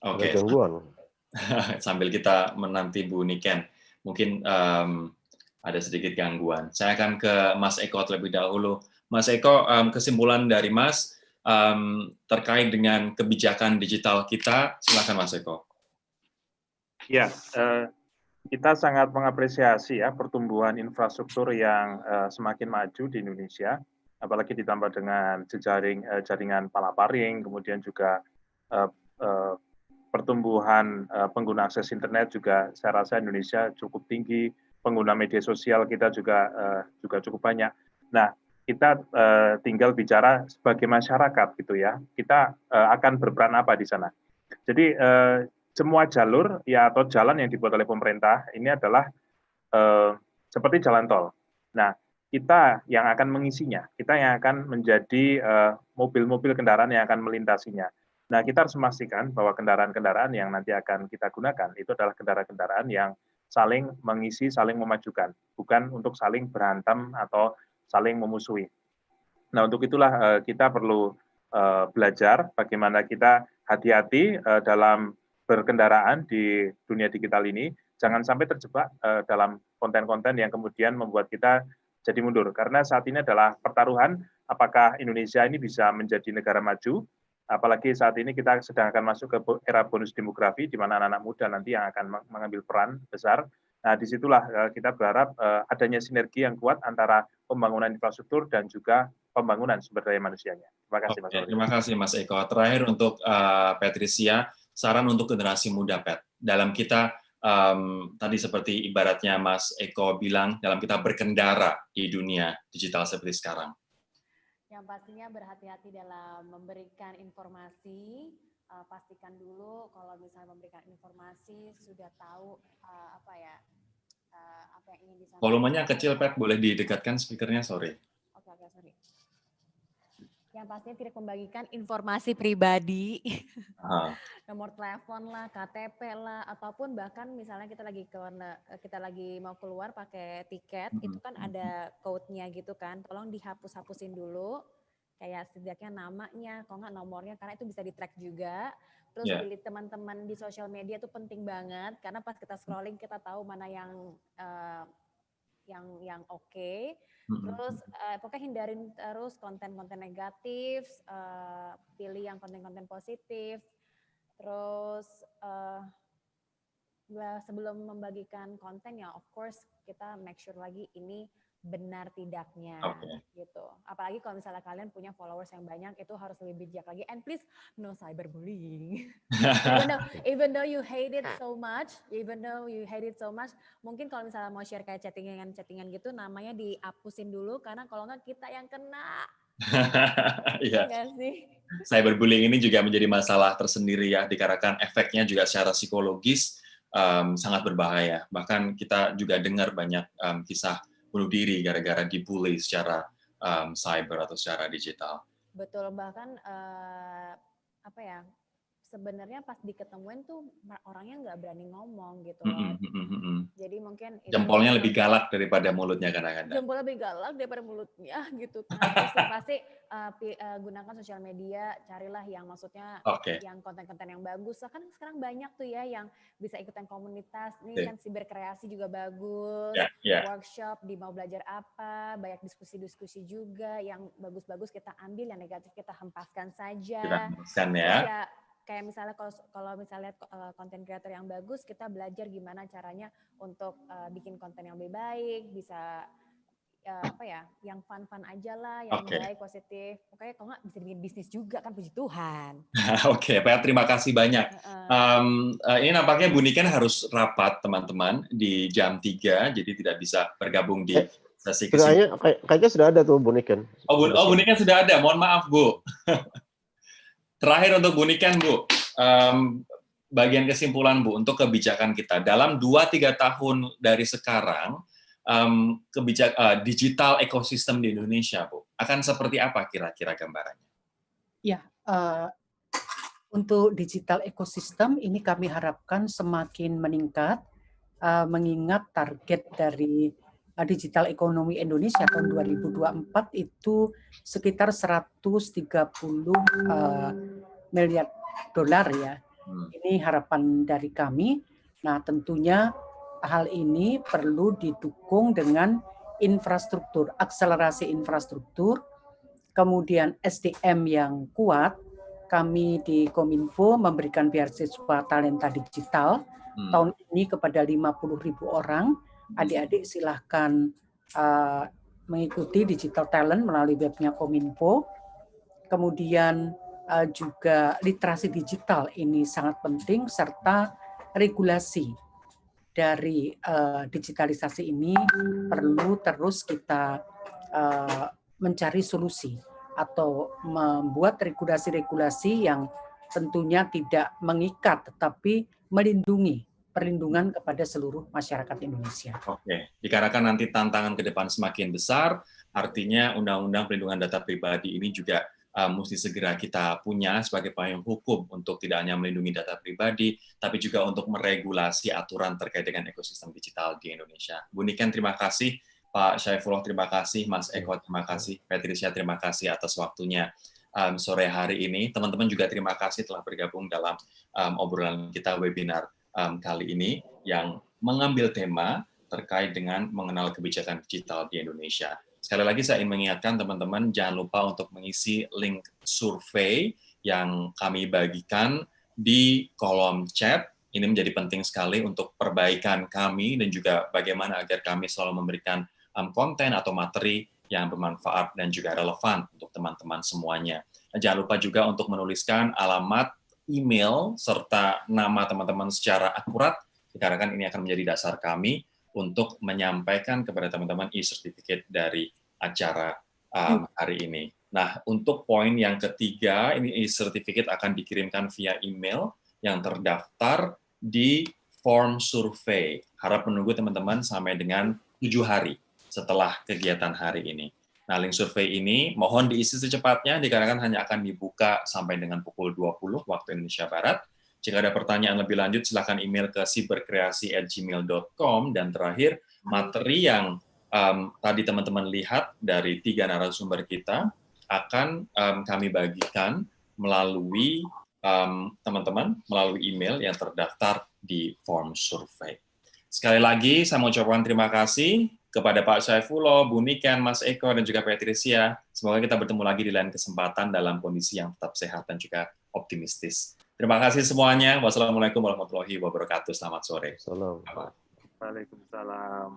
Oke. Sambil kita menanti Bu Niken, mungkin ada sedikit gangguan. Saya akan ke Mas Eko terlebih dahulu. Mas Eko, kesimpulan dari Mas terkait dengan kebijakan digital kita, silakan Mas Eko. Ya, kita sangat mengapresiasi ya pertumbuhan infrastruktur yang semakin maju di Indonesia, apalagi ditambah dengan jaringan palaparing, kemudian juga pertumbuhan pengguna akses internet juga saya rasa Indonesia cukup tinggi, pengguna media sosial kita juga cukup banyak. Nah, kita tinggal bicara sebagai masyarakat gitu ya, kita akan berperan apa di sana. Jadi semua jalur ya atau jalan yang dibuat oleh pemerintah ini adalah seperti jalan tol. Nah, kita yang akan mengisinya, kita yang akan menjadi mobil-mobil kendaraan yang akan melintasinya. Nah, kita harus memastikan bahwa kendaraan-kendaraan yang nanti akan kita gunakan itu adalah kendaraan-kendaraan yang saling mengisi, saling memajukan, bukan untuk saling berantem atau saling memusuhi. Nah, untuk itulah kita perlu belajar bagaimana kita hati-hati dalam berkendaraan di dunia digital ini, jangan sampai terjebak dalam konten-konten yang kemudian membuat kita jadi mundur. Karena saat ini adalah pertaruhan apakah Indonesia ini bisa menjadi negara maju, apalagi saat ini kita sedang akan masuk ke era bonus demografi, di mana anak-anak muda nanti yang akan mengambil peran besar. Nah, disitulah kita berharap adanya sinergi yang kuat antara pembangunan infrastruktur dan juga pembangunan sumber daya manusianya. Terima kasih, Mas. Terima kasih, Mas Eko. Terakhir untuk Patricia, saran untuk generasi muda, Pat. Dalam kita, tadi seperti ibaratnya Mas Eko bilang, dalam kita berkendara di dunia digital seperti sekarang. Yang pastinya berhati-hati dalam memberikan informasi, pastikan dulu kalau misalnya memberikan informasi sudah tahu apa yang ingin disampaikan. Volumenya kecil, Pat, boleh didekatkan speakernya, sorry. Oke, sorry. Yang pastinya tidak membagikan informasi pribadi, nomor telepon lah, KTP lah, ataupun bahkan misalnya kita lagi mau keluar pakai tiket, itu kan ada code-nya gitu kan, tolong dihapus-hapusin dulu, kayak setidaknya namanya, kalau nggak nomornya, karena itu bisa di-track juga. Terus pilih teman-teman di sosial media itu penting banget, karena pas kita scrolling kita tahu mana yang oke. Terus pokoknya hindarin terus konten-konten negatif, pilih yang konten-konten positif. Terus sebelum membagikan konten ya of course kita make sure lagi ini benar tidaknya gitu. Apalagi kalau misalnya kalian punya followers yang banyak, itu harus lebih bijak lagi. And please no cyberbullying. even though you hate it so much, mungkin kalau misalnya mau share kayak chattingan gitu, namanya dihapusin dulu karena kalau nggak kita yang kena. Iya. Cyberbullying ini juga menjadi masalah tersendiri ya, dikarenakan efeknya juga secara psikologis sangat berbahaya. Bahkan kita juga dengar banyak kisah bunuh diri gara-gara dibully secara cyber atau secara digital. Betul, bahkan sebenarnya pas diketemuin tuh orangnya nggak berani ngomong gitu. Jadi mungkin jempolnya lebih galak daripada mulutnya kadang-kadang. Jempolnya lebih galak daripada mulutnya gitu kan. Terus pasti gunakan sosial media, carilah yang maksudnya yang konten-konten yang bagus. Kan sekarang banyak tuh ya yang bisa ikutan komunitas. Ini kan siberkreasi juga bagus. Workshop di mau belajar apa, banyak diskusi-diskusi juga yang bagus-bagus kita ambil, yang negatif kita hempaskan saja. Kita hempaskan ya. Kayak misalnya kalau misalnya konten creator yang bagus, kita belajar gimana caranya untuk bikin konten yang lebih baik, bisa yang fun-fun aja lah, yang baik, positif. Pokoknya kalau nggak bisa bikin bisnis juga kan, puji Tuhan. Pak, terima kasih banyak. Ini nampaknya Bu Niken harus rapat teman-teman di jam 3, jadi tidak bisa bergabung di sesi kesini. Kayaknya sudah ada tuh Bu Niken. Bu Niken sudah ada, mohon maaf Bu. Terakhir untuk Bu Niken, Bu, bagian kesimpulan Bu untuk kebijakan kita dalam 2-3 tahun dari sekarang, digital ekosistem di Indonesia, Bu, akan seperti apa kira-kira gambarannya? Ya, untuk digital ekosistem ini kami harapkan semakin meningkat, mengingat target dari digital ekonomi Indonesia tahun 2024 itu sekitar 130 miliar dolar ya. Ini harapan dari kami. Nah, tentunya hal ini perlu didukung dengan infrastruktur, akselerasi infrastruktur, kemudian SDM yang kuat. Kami di Kominfo memberikan beasiswa talenta digital tahun ini kepada 50.000 orang. Adik-adik silahkan mengikuti Digital Talent melalui webnya Kominfo. Kemudian juga literasi digital ini sangat penting, serta regulasi dari digitalisasi ini perlu terus kita mencari solusi atau membuat regulasi-regulasi yang tentunya tidak mengikat tetapi melindungi, perlindungan kepada seluruh masyarakat Indonesia. Oke, dikarenakan nanti tantangan ke depan semakin besar, artinya Undang-Undang Perlindungan Data Pribadi ini juga mesti segera kita punya sebagai payung hukum untuk tidak hanya melindungi data pribadi, tapi juga untuk meregulasi aturan terkait dengan ekosistem digital di Indonesia. Bu Niken, terima kasih. Pak Syaifullah, terima kasih. Mas Eko, terima kasih. Patricia, terima kasih atas waktunya sore hari ini. Teman-teman juga terima kasih telah bergabung dalam obrolan kita webinar kali ini yang mengambil tema terkait dengan mengenal kebijakan digital di Indonesia. Sekali lagi saya ingin mengingatkan teman-teman, jangan lupa untuk mengisi link survei yang kami bagikan di kolom chat. Ini menjadi penting sekali untuk perbaikan kami dan juga bagaimana agar kami selalu memberikan konten atau materi yang bermanfaat dan juga relevan untuk teman-teman semuanya. Dan jangan lupa juga untuk menuliskan alamat, email, serta nama teman-teman secara akurat, dikarenakan ini akan menjadi dasar kami untuk menyampaikan kepada teman-teman e-certificate dari acara hari ini. Nah, untuk poin yang ketiga, ini e-certificate akan dikirimkan via email yang terdaftar di form survei. Harap menunggu teman-teman sampai dengan 7 hari setelah kegiatan hari ini. Nah, link survei ini mohon diisi secepatnya, dikarenakan hanya akan dibuka sampai dengan pukul 20 waktu Indonesia Barat. Jika ada pertanyaan lebih lanjut, silakan email ke siberkreasi@gmail.com. Dan terakhir, materi yang tadi teman-teman lihat dari 3 narasumber kita akan kami bagikan melalui teman-teman, melalui email yang terdaftar di form survei. Sekali lagi, saya mau ucapkan terima kasih kepada Pak Syaifullah, Bu Niken, Mas Eko, dan juga Patricia. Semoga kita bertemu lagi di lain kesempatan dalam kondisi yang tetap sehat dan juga optimistis. Terima kasih semuanya. Wassalamualaikum warahmatullahi wabarakatuh. Selamat sore. Waalaikumsalam.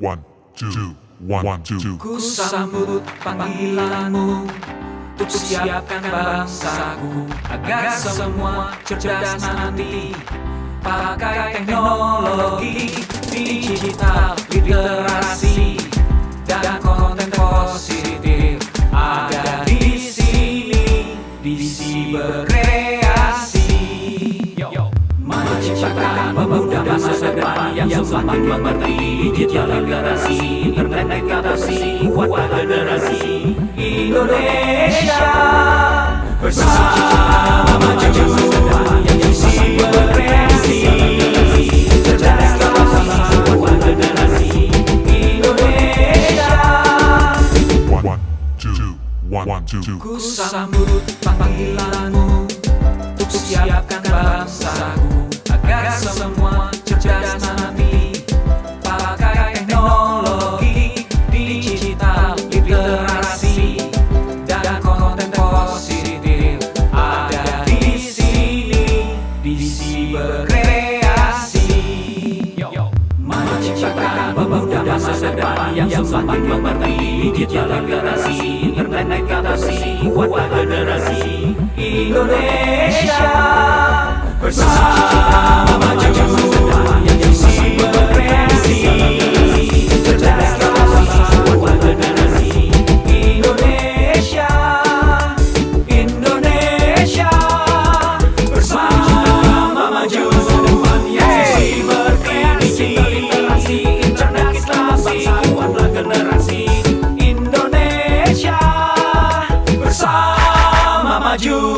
1, 2, 1, 2. Ku sambut panggilanmu untuk siapkan bangsaku agar semua cerdas nanti pakai teknologi digital, literasi dan konten positif ada di sini di Siberkreasi. Mari ciptakan pemuda masa depan yang semakin mengerti digital literasi, internet literasi, kuat generasi Indonesia bersama maju yang di Siberkreasi, cerdas literasi, kuat generasi Indonesia. 1, 2, 1, 2. Ku sambut panggilanmu untuk siapkan bangsaku agar semua cerdas nanti pakai teknologi digital, literasi dan konten positif ada di sini di Siberkreasi. Mari ciptakan pemuda masa depan yang semakin mengerti digital literasi, internet literasi, kuat generasi Indonesia bersama maju yang di Siberkreasi, cerdas literasi, kuat generasi Indonesia, Indonesia bersama maju yang Siberkreasi, literasi, internet literasi, kuatlah generasi Indonesia bersama maju.